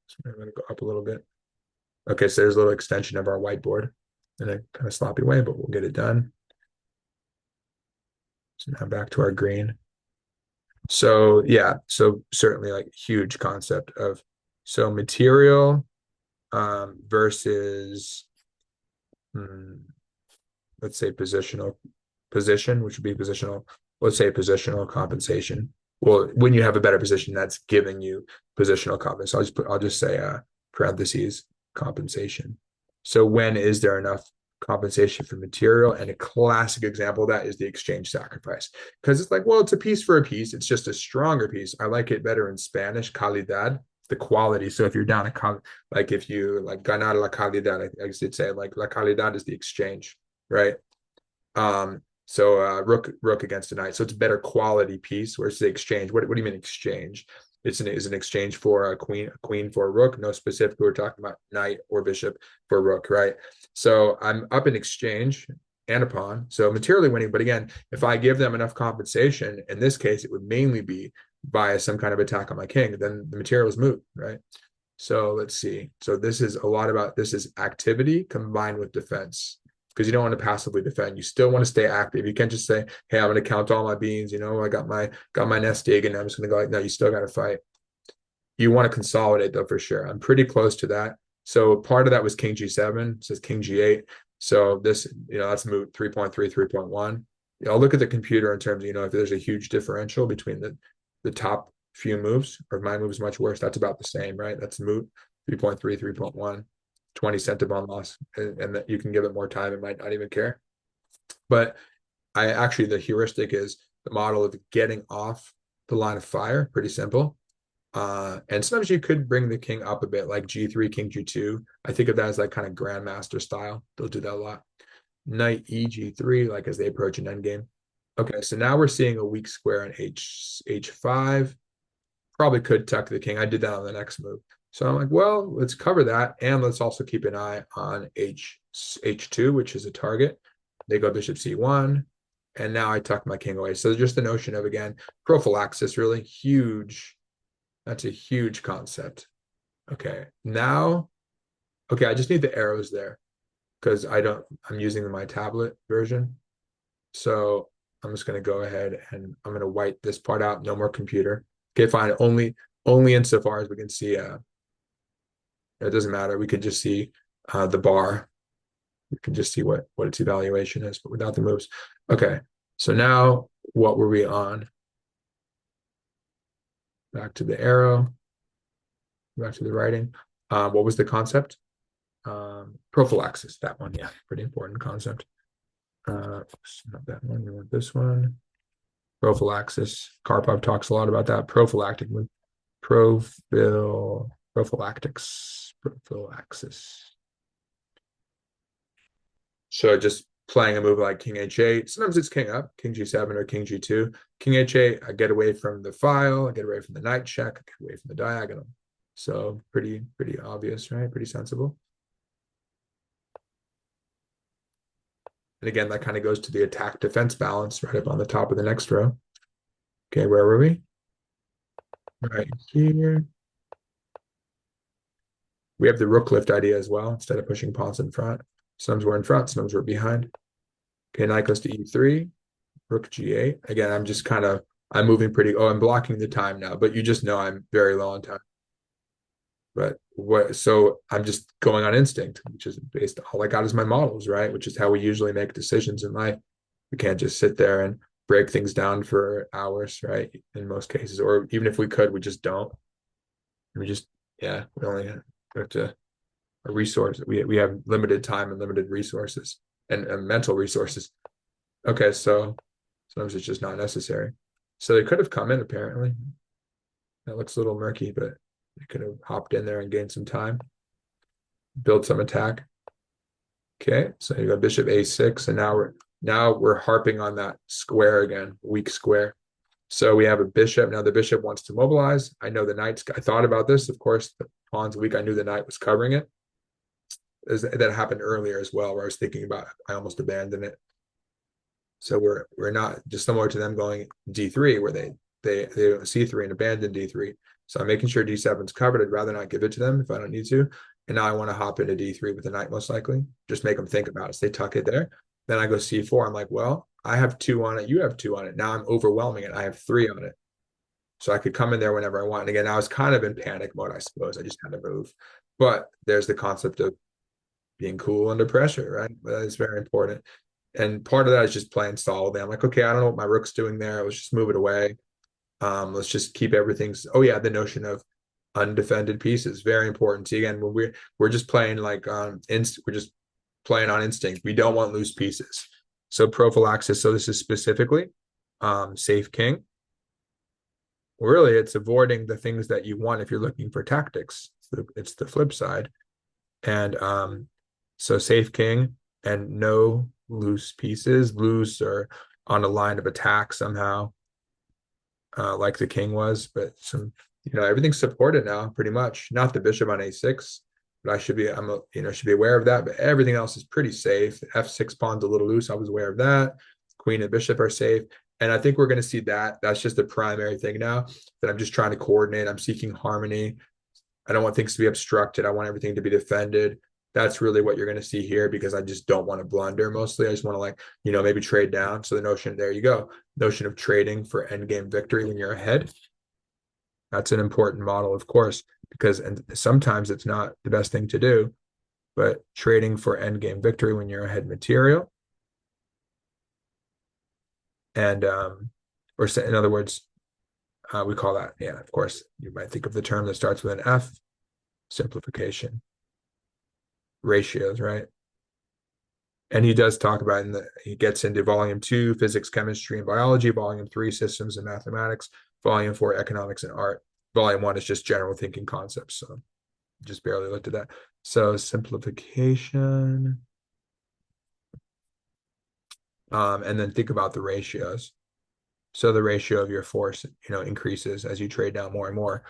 Speaker 1: So I'm going to go up a little bit. Okay, so there's a little extension of our whiteboard in a kind of sloppy way, but we'll get it done. So now back to our green. So yeah, so certainly like huge concept of so material versus let's say position, which would be positional, let's say positional compensation. Well, when you have a better position, that's giving you positional compensation. I'll just say parentheses compensation. So when is there enough compensation for material? And a classic example of that is the exchange sacrifice. Because it's like, well, it's a piece for a piece. It's just a stronger piece. I like it better in Spanish, calidad, the quality. So if you're down a like if you like ganar la calidad, I should say like la calidad is the exchange, right? So rook against a knight. So it's a better quality piece. Where's the exchange? What do you mean exchange? Is an exchange for a queen for a rook. No, specifically we're talking about knight or bishop for a rook, right? So I'm up in exchange and a pawn. So materially winning. But again, if I give them enough compensation, in this case, it would mainly be via some kind of attack on my king. Then the material is moot, right? So let's see. So this is a lot about this is activity combined with defense because you don't want to passively defend. You still want to stay active. You can't just say, "Hey, I'm going to count all my beans. You know, I got my nest egg, and I'm just going to go like." No, you still got to fight. You want to consolidate though for sure. I'm pretty close to that. So part of that was King G7. It says King G8. So this, that's moot 3.3, 3.1. I'll look at the computer in terms of, if there's a huge differential between the top few moves, or if my move is much worse, that's about the same, right? That's moot 3.3, 3.1. 20 centibon loss, and that you can give it more time, it might not even care. But the heuristic is the model of getting off the line of fire, pretty simple. And sometimes you could bring the king up a bit, like G3, King G2. I think of that as like kind of grandmaster style. They'll do that a lot. Knight E G3, like as they approach an endgame. Okay, so now we're seeing a weak square on H5. Probably could tuck the king. I did that on the next move. So I'm like, well, let's cover that. And let's also keep an eye on H2, which is a target. They go bishop C1. And now I tuck my king away. So just the notion of, again, prophylaxis, really huge. That's a huge concept. Okay. Now, okay, I just need the arrows there because I'm using my tablet version. So I'm just going to go ahead and I'm going to white this part out. No more computer. Okay, fine. Only insofar as we can see it doesn't matter. We could just see the bar. We can just see what its evaluation is, but without the moves. Okay, so now what were we on? Back to the arrow. Back to the writing. What was the concept? Prophylaxis, that one. Yeah, pretty important concept. Not that one. We want this one. Prophylaxis. Karpov talks a lot about that. Prophylaxis. So just playing a move like king h8. Sometimes it's king up, king g7 or king g2. King h8, I get away from the file, I get away from the knight check, I get away from the diagonal. So pretty obvious, right? Pretty sensible. And again, that kind of goes to the attack defense balance right up on the top of the next row. Okay, where were we? Right here. We have the rook lift idea as well, instead of pushing pawns in front. Sometimes we're in front, sometimes we're behind. Okay, knight goes to e3, rook g8. Again, I'm moving pretty, I'm blocking the time now, but you just know I'm very low on time. But so I'm just going on instinct, which is based, all I got is my models, right? Which is how we usually make decisions in life. We can't just sit there and break things down for hours, right? In most cases, or even if we could, we just don't. We just, yeah, we only have to a resource. We have limited time and limited resources and mental resources. Okay, so sometimes it's just not necessary. So they could have come in apparently. That looks a little murky, but they could have hopped in there and gained some time, build some attack. Okay, so you got bishop a6, and now we're harping on that square again, weak square. So we have a bishop. Now the bishop wants to mobilize. I know the knight's, I thought about this. Of course, the pawn's weak. I knew the knight was covering it. That happened earlier as well, where I was thinking about, I almost abandoned it. So we're not, just similar to them going d3, where they don't c3 and abandon d3. So I'm making sure d7's covered. I'd rather not give it to them if I don't need to. And now I want to hop into d3 with the knight, most likely. Just make them think about it. So they tuck it there. Then I go c4. I'm like, well, I have 2 on it. You have 2 on it. Now I'm overwhelming it. I have 3 on it. So I could come in there whenever I want. And again, I was kind of in panic mode, I suppose. I just had to move. But there's the concept of being cool under pressure, right? That is very important. And part of that is just playing solidly. I'm like, okay, I don't know what my rook's doing there. Let's just move it away. Let's just keep everything. Oh yeah, the notion of undefended pieces, very important. See, again, when we're just playing like we're just playing on instinct. We don't want loose pieces. So prophylaxis. So this is specifically safe king. Really, it's avoiding the things that you want if you're looking for tactics. It's the flip side. And so safe king and no loose pieces, loose or on a line of attack somehow, like the king was. But some, everything's supported now pretty much. Not the bishop on a6, but I should be, should be aware of that. But everything else is pretty safe. The f6 pawn's a little loose. I was aware of that. Queen and bishop are safe. And I think we're going to see that. That's just the primary thing now that I'm just trying to coordinate. I'm seeking harmony. I don't want things to be obstructed. I want everything to be defended. That's really what you're going to see here, because I just don't want to blunder mostly. I just want to maybe trade down. So the notion, there you go, notion of trading for endgame victory when you're ahead. That's an important model, of course, because and sometimes it's not the best thing to do, but trading for endgame victory when you're ahead material. And, or in other words, we call that, yeah, of course, you might think of the term that starts with an F, simplification, ratios, right? And he does talk about, he gets into volume 2, physics, chemistry, and biology, volume 3, systems and mathematics, volume 4, economics and art. Volume 1 is just general thinking concepts. So just barely looked at that. So simplification. And then think about the ratios. So the ratio of your force, increases as you trade down more and more.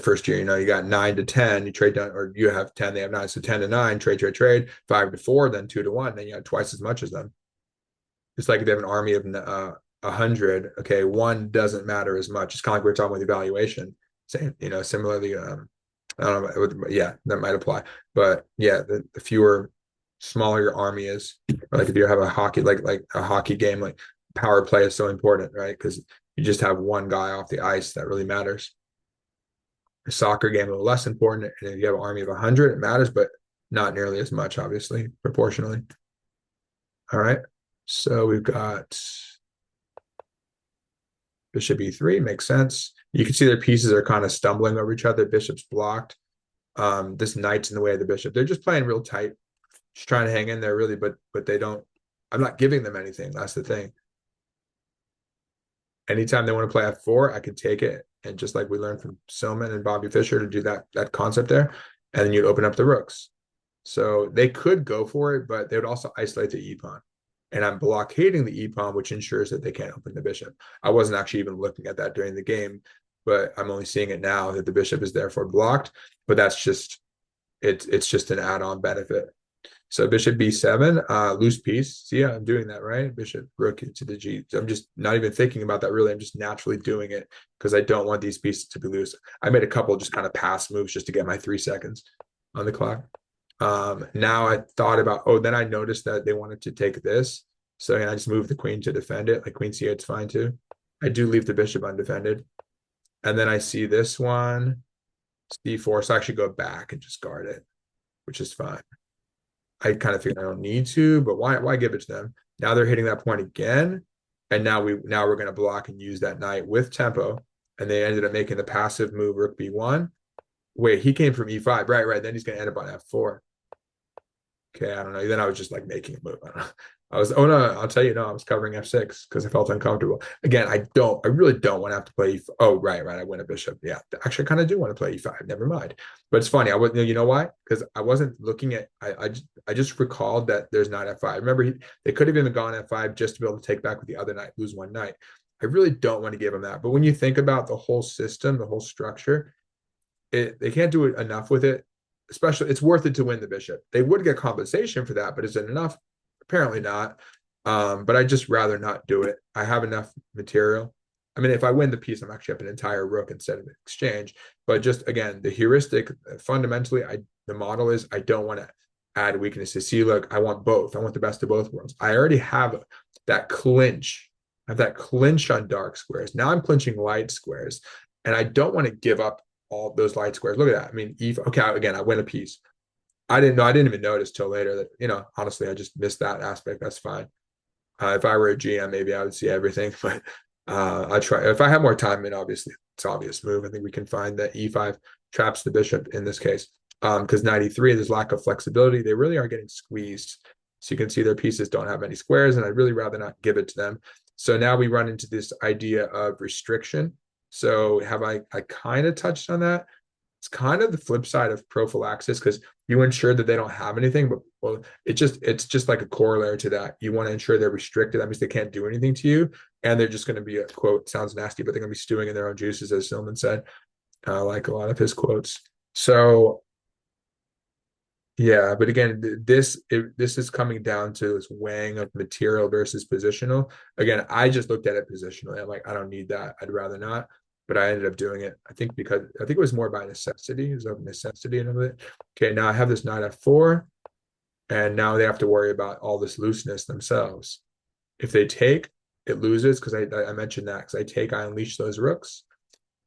Speaker 1: First year, you got 9 to 10, you trade down, or you have 10, they have 9. So 10 to 9, trade, 5 to 4, then 2 to 1, then you have twice as much as them. It's like if you have an army of 100, okay, 1 doesn't matter as much. It's kind of like we were talking with evaluation. Same, similarly, I don't know, yeah, that might apply. But yeah, the fewer, smaller your army is, like if you have a hockey, like a hockey game, like power play is so important, right? Because you just have one guy off the ice that really matters. A soccer game a little less important, and if you have an army of 100, it matters, but not nearly as much, obviously, proportionally. All right, so we've got bishop e3, makes sense. You can see their pieces are kind of stumbling over each other. Bishop's blocked. This knight's in the way of the bishop. They're just playing real tight, just trying to hang in there, really, but they don't. I'm not giving them anything. That's the thing. Anytime they want to play f4, I could take it, and just like we learned from Silman and Bobby Fischer to do that concept there, and then you'd open up the rooks. So they could go for it, but they would also isolate the e pawn. and I'm blockading the e-pawn, which ensures that they can't open the bishop. I wasn't actually even looking at that during the game, but I'm only seeing it now that the bishop is therefore blocked. But that's just it's just an add-on benefit. So bishop b7, loose piece. See, yeah, I'm doing that, right? Bishop, rook into the g. I'm just not even thinking about that really. I'm just naturally doing it because I don't want these pieces to be loose. I made a couple just kind of pass moves just to get my 3 seconds on the clock. Now I thought about, then I noticed that they wanted to take this. So I just moved the queen to defend it. Like queen c8's fine too. I do leave the bishop undefended. And then I see this one, c4. So I actually go back and just guard it, which is fine. I kind of figured I don't need to, but why give it to them? Now they're hitting that point again. And now we're going to block and use that knight with tempo. And they ended up making the passive move, rook b1. Wait, he came from e5. Right. Then he's going to end up on f4. Okay, I don't know. Then I was just like making a move. I don't know. No, I'll tell you, no, I was covering f6 because I felt uncomfortable. Again, I really don't want to have to play right. I win a bishop. Yeah, actually, I kind of do want to play e5. Never mind. But it's funny. You know why? Because I wasn't looking at, I just recalled that there's not f5. Remember, they could have even gone f5 just to be able to take back with the other knight, lose one knight. I really don't want to give him that. But when you think about the whole system, the whole structure, they can't do it enough with it. Especially, it's worth it to win the bishop. They would get compensation for that, but is it enough? Apparently not. But I'd just rather not do it. I have enough material. I mean, if I win the piece, I'm actually up an entire rook instead of an exchange. But just again, the heuristic, fundamentally, the model is I don't want to add weaknesses. See, look, I want both. I want the best of both worlds. I already have that clinch. I have that clinch on dark squares. Now I'm clinching light squares, and I don't want to give up all those light squares. Look at that. I mean, okay, again, I win a piece. I didn't even notice till later that, honestly, I just missed that aspect. That's fine. If I were a GM, maybe I would see everything, but I try. If I have more time, and obviously it's an obvious move. I think we can find that e5 traps the bishop in this case. Because 93, there's lack of flexibility. They really are getting squeezed. So you can see their pieces don't have any squares, and I'd really rather not give it to them. So now we run into this idea of restriction. So have I kind of touched on that? It's kind of the flip side of prophylaxis because you ensure that they don't have anything, but it's just like a corollary to that. You want to ensure they're restricted. That means they can't do anything to you, and they're just going to be a quote. Sounds nasty, but they're going to be stewing in their own juices, as Silman said. Like a lot of his quotes. So yeah, but again, this is coming down to this weighing of material versus positional. Again, I just looked at it positionally. I'm like, I don't need that. I'd rather not. But I ended up doing it. I think it was more by necessity. It was of necessity and of it. Okay, now I have this knight f4, and now they have to worry about all this looseness themselves. If they take, it loses because I mentioned that because I take, I unleash those rooks,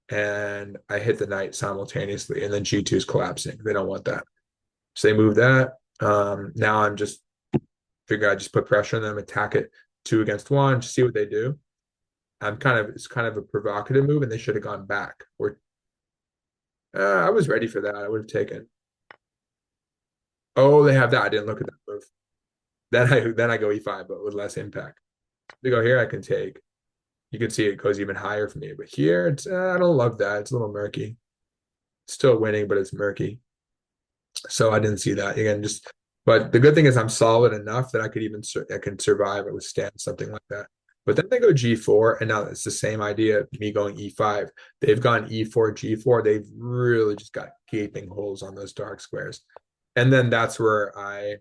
Speaker 1: and I hit the knight simultaneously, and then g2 is collapsing. They don't want that. So they move that. Now I'm just figure I just put pressure on them, attack it 2 against 1, just see what they do. It's kind of a provocative move, and they should have gone back. Or I was ready for that. I would have taken. Oh, they have that. I didn't look at that move. Then I go e5, but with less impact. They go here, I can take. You can see it goes even higher for me, but here it's I don't love that. It's a little murky. Still winning, but it's murky. So I didn't see that again. But the good thing is I'm solid enough that I can survive or withstand something like that. But then they go g4, and now it's the same idea of me going e5. They've gone e4, g4. They've really just got gaping holes on those dark squares. And then that's where I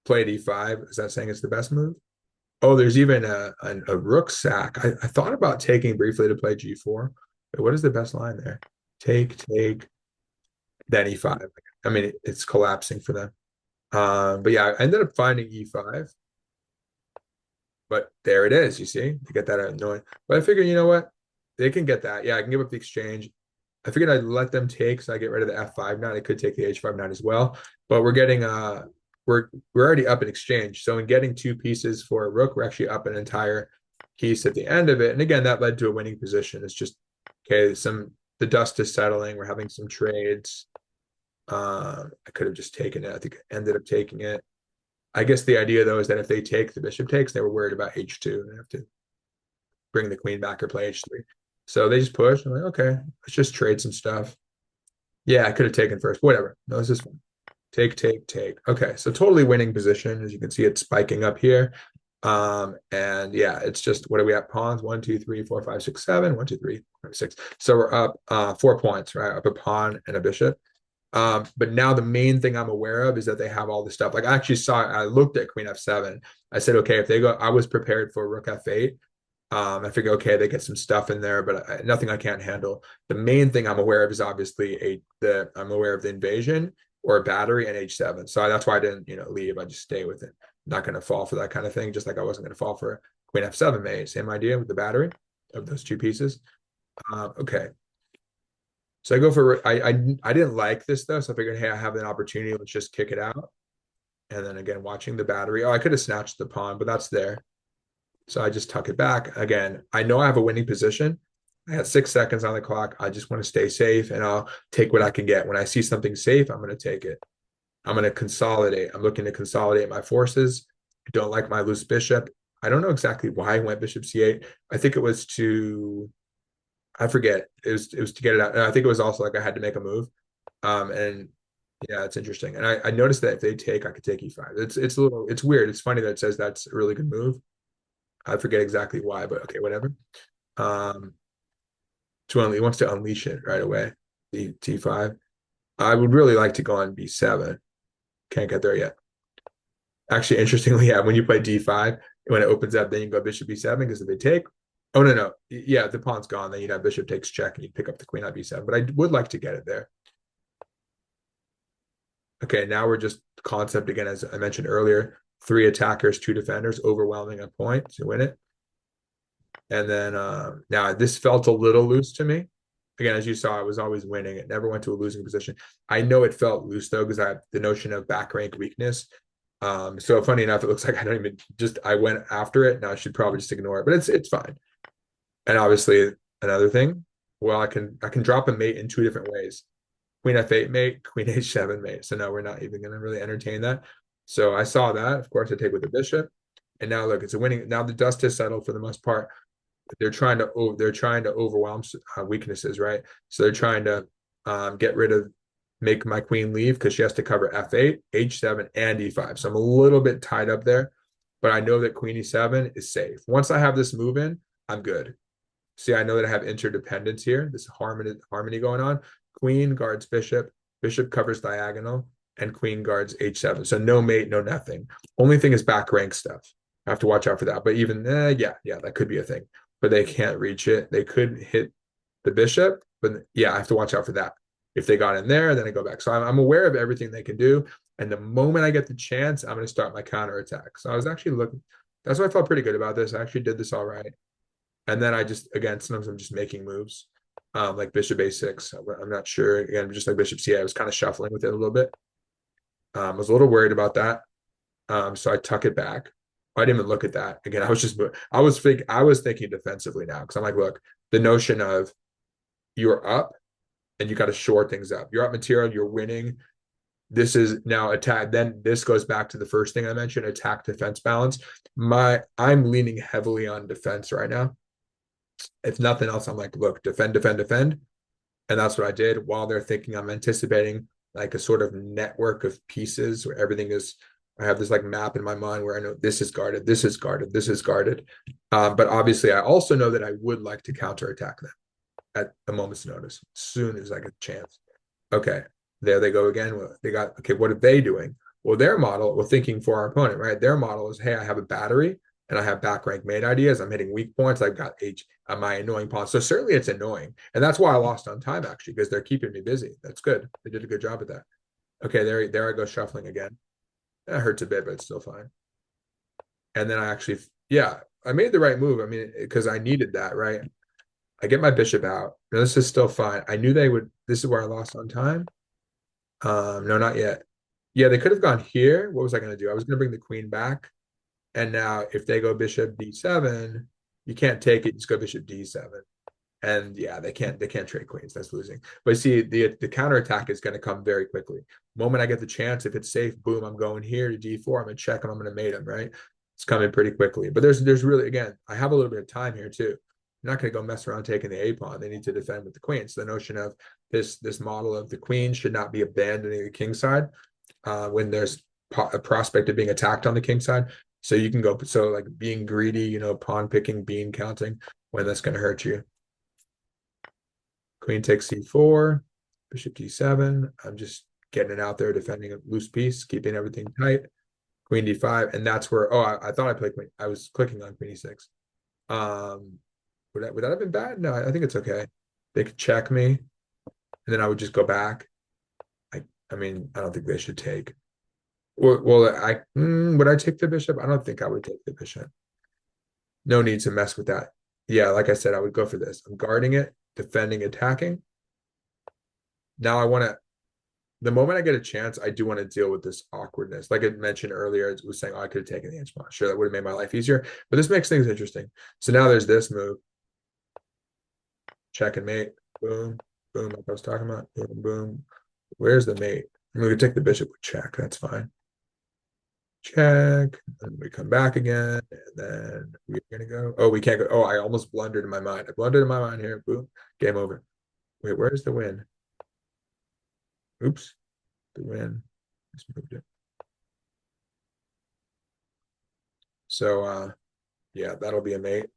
Speaker 1: played e5. Is that saying it's the best move? Oh, there's even a rook sack. I thought about taking briefly to play g4. Wait, what is the best line there? Take, then e5. I mean, it's collapsing for them. But yeah, I ended up finding e5. But there it is, you see? They get that annoying. But I figured, you know what? They can get that. Yeah, I can give up the exchange. I figured I'd let them take, so I get rid of the f5 knight. I could take the h5 knight as well. But we're getting we're already up in exchange. So in getting 2 pieces for a rook, we're actually up an entire piece at the end of it. And again, that led to a winning position. It's just okay, the dust is settling. We're having some trades. I could have just taken it. I think I ended up taking it. I guess the idea, though, is that if they take, the bishop takes, they were worried about h2. They have to bring the queen back or play h3. So they just push. I'm like, okay, let's just trade some stuff. Yeah, I could have taken first. Whatever. No, this is fine. Take. Okay, so totally winning position. As you can see, it's spiking up here. And yeah, it's just, what are we at? Pawns 1, 2, 3, 4, 5, 6, 7. 1, 2, 3, 5, 6. So we're up 4 points, right? Up a pawn and a bishop. But now the main thing I'm aware of is that they have all this stuff. Like I looked at Queen F7. I said, okay, if they go, I was prepared for Rook F8. I figure, okay, they get some stuff in there, but nothing I can't handle. The main thing I'm aware of is obviously I'm aware of the invasion or a battery and H7. So that's why I didn't, leave. I just stay with it. I'm not going to fall for that kind of thing. Just like I wasn't going to fall for Queen F7 mate. Same idea with the battery of those two pieces. Okay. So I go for, I didn't like this though. So I figured, hey, I have an opportunity. Let's just kick it out. And then again, watching the battery. Oh, I could have snatched the pawn, but that's there. So I just tuck it back. Again, I know I have a winning position. I had 6 seconds on the clock. I just want to stay safe and I'll take what I can get. When I see something safe, I'm going to take it. I'm going to consolidate. I'm looking to consolidate my forces. I don't like my loose bishop. I don't know exactly why I went bishop c8. I think it was I forget. It was to get it out. And I think it was also like I had to make a move. And yeah, it's interesting. And I noticed that if they take, I could take e5. It's weird. It's funny that it says that's a really good move. I forget exactly why, but okay, whatever. He wants to unleash it right away. T5. I would really like to go on B7. Can't get there yet. Actually, interestingly, yeah, when you play D5, when it opens up, then you go bishop B7 because if they take, oh no, yeah, the pawn's gone. Then you'd have bishop takes check and you'd pick up the queen on B7. But I would like to get it there. Okay, now we're just concept again, as I mentioned earlier. 3 attackers, 2 defenders, overwhelming a point to win it. And then now this felt a little loose to me. Again, as you saw, I was always winning. It never went to a losing position. I know it felt loose though, because I have the notion of back rank weakness. So funny enough, it looks like I went after it. Now I should probably just ignore it, but it's fine. And obviously another thing, well, I can drop a mate in 2 different ways. Queen F8 mate, Queen H7 mate. So no, we're not even going to really entertain that. So I saw that. Of course, I take with the bishop. And now look, it's a winning. Now the dust has settled for the most part. They're trying to overwhelm weaknesses, right? So they're trying to make my queen leave because she has to cover F8, H7, and E5. So I'm a little bit tied up there, but I know that Queen E7 is safe. Once I have this move in, I'm good. See, I know that I have interdependence here. This harmony going on. Queen guards bishop, bishop covers diagonal, and queen guards H7. So no mate, no nothing. Only thing is back rank stuff. I have to watch out for that. But even yeah, that could be a thing. But they can't reach it. They could hit the bishop, but yeah, I have to watch out for that. If they got in there, then I go back. So I'm aware of everything they can do. And the moment I get the chance, I'm going to start my counter attack. So I was actually looking. That's why I felt pretty good about this. I actually did this all right. And then sometimes I'm just making moves, like bishop A6. I'm not sure. Again, just like bishop C8, I was kind of shuffling with it a little bit. I was a little worried about that. So I tuck it back. I didn't even look at that. Again, I was thinking defensively now because I'm like, look, the notion of you're up and you got to shore things up. You're up material, you're winning. This is now attack. Then this goes back to the first thing I mentioned, attack defense balance. I'm leaning heavily on defense right now. If nothing else, I'm like, look, defend, defend, defend. And that's what I did while they're thinking I'm anticipating like a sort of network of pieces where everything is, I have this like map in my mind where I know this is guarded, this is guarded, this is guarded. But obviously I also know that I would like to counterattack them at a moment's notice, as soon as I get a chance. Okay, there they go again. Okay, what are they doing? Well, thinking for our opponent, right? Their model is, hey, I have a battery and I have back rank mate ideas. I'm hitting weak points. I've got my annoying pawns. So certainly it's annoying. And that's why I lost on time, actually, because they're keeping me busy. That's good. They did a good job at that. Okay, there I go shuffling again. That hurts a bit, but it's still fine. And then I made the right move. I mean, because I needed that, right? I get my bishop out. Now, this is still fine. I knew this is where I lost on time. No, not yet. Yeah, they could have gone here. What was I going to do? I was going to bring the queen back. And now if they go bishop D7, you can't take it. Just go bishop D7. And yeah, they can't trade queens. That's losing. But see, the counterattack is going to come very quickly. Moment I get the chance, if it's safe, boom, I'm going here to D4. I'm going to check him. I'm going to mate him, right? It's coming pretty quickly. But there's really, again, I have a little bit of time here too. I'm not going to go mess around taking the A pawn. They need to defend with the queen. So the notion of this model of the queen should not be abandoning the king side when there's a prospect of being attacked on the king side. So you can go, so like being greedy, pawn picking, bean counting, when that's going to hurt you. Queen takes c4, bishop d7. I'm just getting it out there, defending a loose piece, keeping everything tight. Queen d5, and that's where, oh, I thought I played queen. I was clicking on queen e6. Would that have been bad? No, I think it's okay. They could check me, and then I would just go back. I mean, I don't think they should take. Well, would I take the bishop? I don't think I would take the bishop. No need to mess with that. Yeah, like I said, I would go for this. I'm guarding it, defending, attacking. Now I want to, the moment I get a chance, I do want to deal with this awkwardness. Like I mentioned earlier, I was saying, oh, I could have taken the inch pawn. Sure, that would have made my life easier, but this makes things interesting. So now there's this move. Check and mate. Boom, boom, like I was talking about. Boom, boom. Where's the mate? I'm going to take the bishop with check. That's fine. Check. And we come back again. And then we're going to go. Oh, we can't go. Oh, I almost blundered in my mind. I blundered in my mind here. Boom. Game over. Wait, where's the win? Oops. The win. Just moved it. So, yeah, that'll be a mate.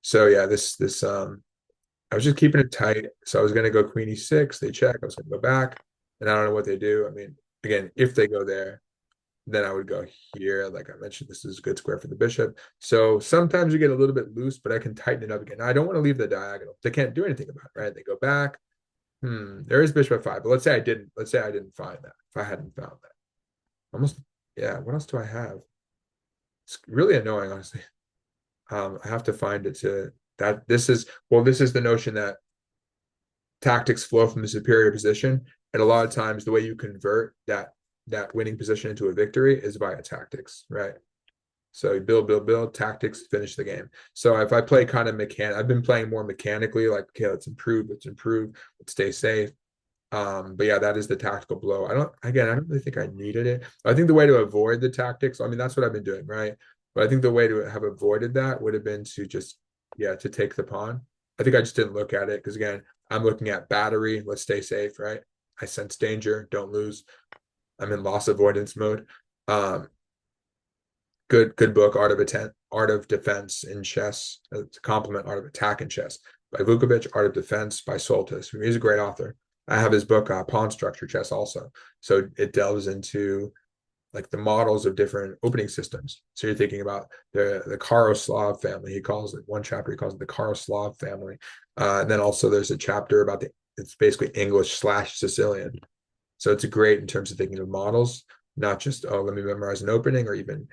Speaker 1: So, yeah, I was just keeping it tight. So I was going to go queen e6. They check. I was going to go back. And I don't know what they do. I mean, again, if they go there, then I would go here. Like I mentioned, this is a good square for the bishop. So sometimes you get a little bit loose, but I can tighten it up again. Now, I don't want to leave the diagonal. They can't do anything about it, right? They go back. There is bishop f5, but let's say I didn't find that. If I hadn't found that. Almost, yeah. What else do I have? It's really annoying, honestly. I have to find it to that. This is the notion that tactics flow from the superior position, and a lot of times the way you convert that winning position into a victory is via tactics, right? So you build, tactics, finish the game. So if I play kind of I've been playing more mechanically, like, okay, let's improve, let's stay safe. But yeah, that is the tactical blow. I don't really think I needed it. I think the way to avoid the tactics, I mean, that's what I've been doing, right? But I think the way to have avoided that would have been to just, to take the pawn. I think I just didn't look at it because, again, I'm looking at battery. Let's stay safe, right? I sense danger. Don't lose. I'm in loss avoidance mode. Good book, Art of Defense in Chess. To complement Art of Attack in Chess by Vukovic, Art of Defense by Soltis. He's a great author. I have his book, Pawn Structure Chess, also. So it delves into like the models of different opening systems. So you're thinking about the Karoslav family. He calls it, one chapter, he calls it the Karoslav family. And then also there's a chapter about it's basically English/Sicilian. So it's great in terms of thinking of models, not just, oh, let me memorize an opening or even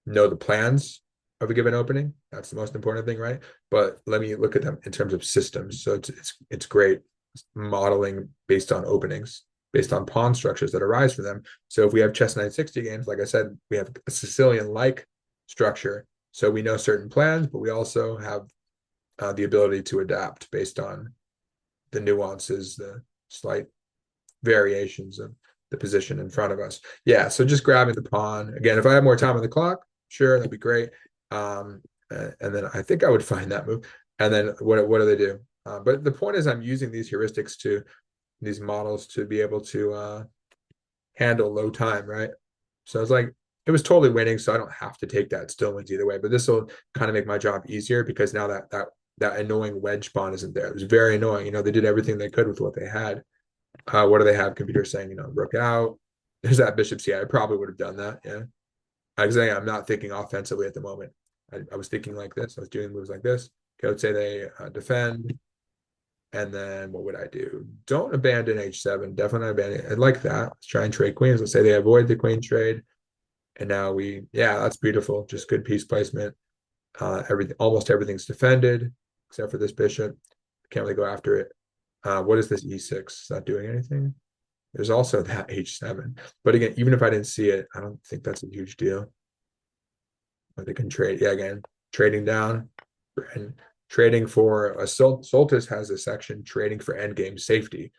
Speaker 1: know the plans of a given opening. That's the most important thing, right? But let me look at them in terms of systems. So it's great modeling based on openings, based on pawn structures that arise from them. So if we have chess 960 games, like I said, we have a Sicilian-like structure. So we know certain plans, but we also have the ability to adapt based on the nuances, the slight variations of the position in front of us. Yeah, so just grabbing the pawn. Again, if I had more time on the clock, sure, that'd be great. And then I think I would find that move. And then what do they do? But the point is I'm using these heuristics these models to be able to handle low time, right? So it's like, it was totally winning, so I don't have to take that. It still wins either way. But this will kind of make my job easier because now that annoying wedge pawn isn't there. It was very annoying. They did everything they could with what they had. What do they have? Computers saying, rook out. There's that bishop c. I probably would have done that. Yeah. Because I'm not thinking offensively at the moment. I was thinking like this. I was doing moves like this. Okay, let's say they defend. And then what would I do? Don't abandon h7. Definitely not abandon. I like that. Let's try and trade queens. Let's say they avoid the queen trade. And now that's beautiful. Just good piece placement. Almost everything's defended except for this bishop. Can't really go after it. What is this e6? Is that doing anything? There's also that h7. But again, even if I didn't see it, I don't think that's a huge deal. But they can trade. Yeah, again, trading down and trading for a Soltis has a section trading for endgame safety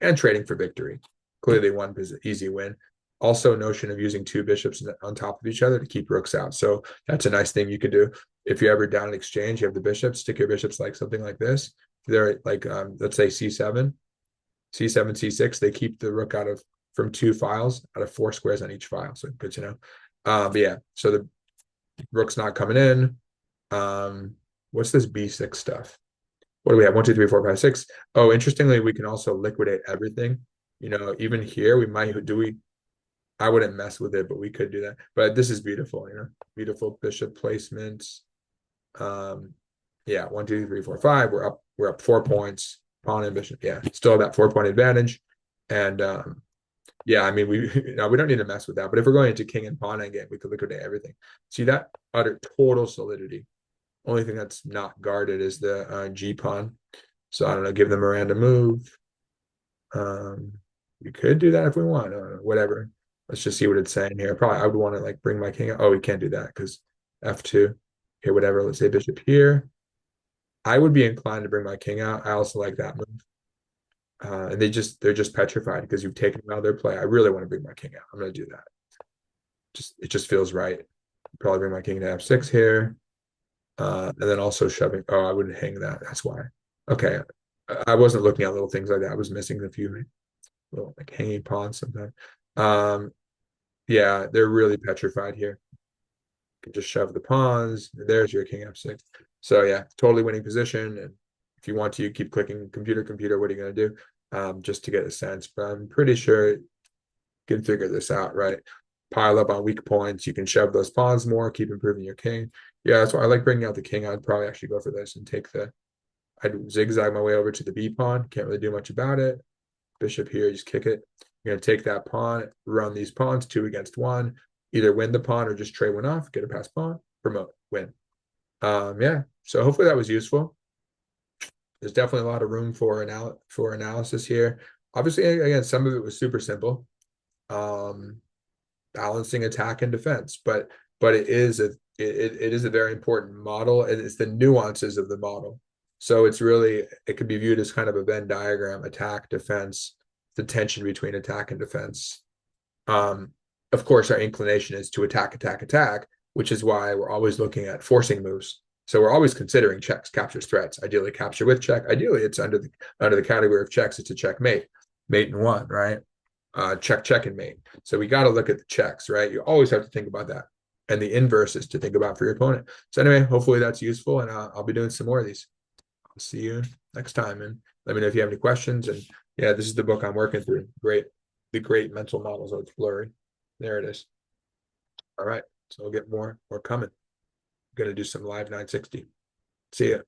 Speaker 1: and trading for victory. Clearly one easy win. Also notion of using two bishops on top of each other to keep rooks out. So that's a nice thing you could do. If you're ever down in exchange, you have the bishops, stick your bishops like something like this. They're like, let's say c7, c6, they keep the rook out of from 2 files out of 4 squares on each file. So good to know. But yeah, so the rook's not coming in. What's this b6 stuff? What do we have? 1, 2, 3, 4, 5, 6. Oh, interestingly, we can also liquidate everything. Even here, I wouldn't mess with it, but we could do that. But this is beautiful, beautiful bishop placements. Yeah, 1, 2, 3, 4, 5. We're up 4 points. Pawn and bishop. Yeah, still have that 4-point advantage. And yeah, I mean, we don't need to mess with that. But if we're going into king and pawn endgame, we could liquidate everything. See that utter total solidity. Only thing that's not guarded is the G pawn. So I don't know, give the Miranda move. We could do that if we want. Whatever. Let's just see what it's saying here. Probably I would want to like bring my king out. Oh, we can't do that because F2. Okay, whatever. Let's say bishop here. I would be inclined to bring my king out. I also like that move. And they're just petrified because you've taken them out of their play. I really want to bring my king out. I'm going to do that. It just feels right. Probably bring my king to F6 here. And then also shoving. Oh, I wouldn't hang that. That's why. Okay. I wasn't looking at little things like that. I was missing a few little like hanging pawns sometimes. Yeah, they're really petrified here. You can just shove the pawns. There's your king F6. So yeah, totally winning position. And if you want to, you keep clicking computer, what are you going to do? Just to get a sense. But I'm pretty sure you can figure this out, right? Pile up on weak points. You can shove those pawns more, keep improving your king. Yeah, that's why I like bringing out the king. I'd probably actually go for this and I'd zigzag my way over to the B pawn. Can't really do much about it. Bishop here, just kick it. You're going to take that pawn, run these pawns 2 against 1, either win the pawn or just trade one off, get a pass pawn, promote, win. Yeah, so hopefully that was useful. There's definitely a lot of room for analysis here. Obviously, again, some of it was super simple. Balancing attack and defense, but it is a very important model, and it's the nuances of the model. So it could be viewed as kind of a Venn diagram: attack, defense, the tension between attack and defense. Of course, our inclination is to attack, which is why we're always looking at forcing moves. So we're always considering checks, captures, threats. Ideally, capture with check. Ideally, it's under the category of checks. It's a checkmate, mate and one, right? Check, and mate. So we got to look at the checks, right? You always have to think about that. And the inverse is to think about for your opponent. So anyway, hopefully that's useful, and I'll be doing some more of these. I'll see you next time, and let me know if you have any questions. And yeah, this is the book I'm working through. The great mental models. Oh, it's blurry. There it is. All right, so we'll get more coming. I'm gonna do some live 960. See ya.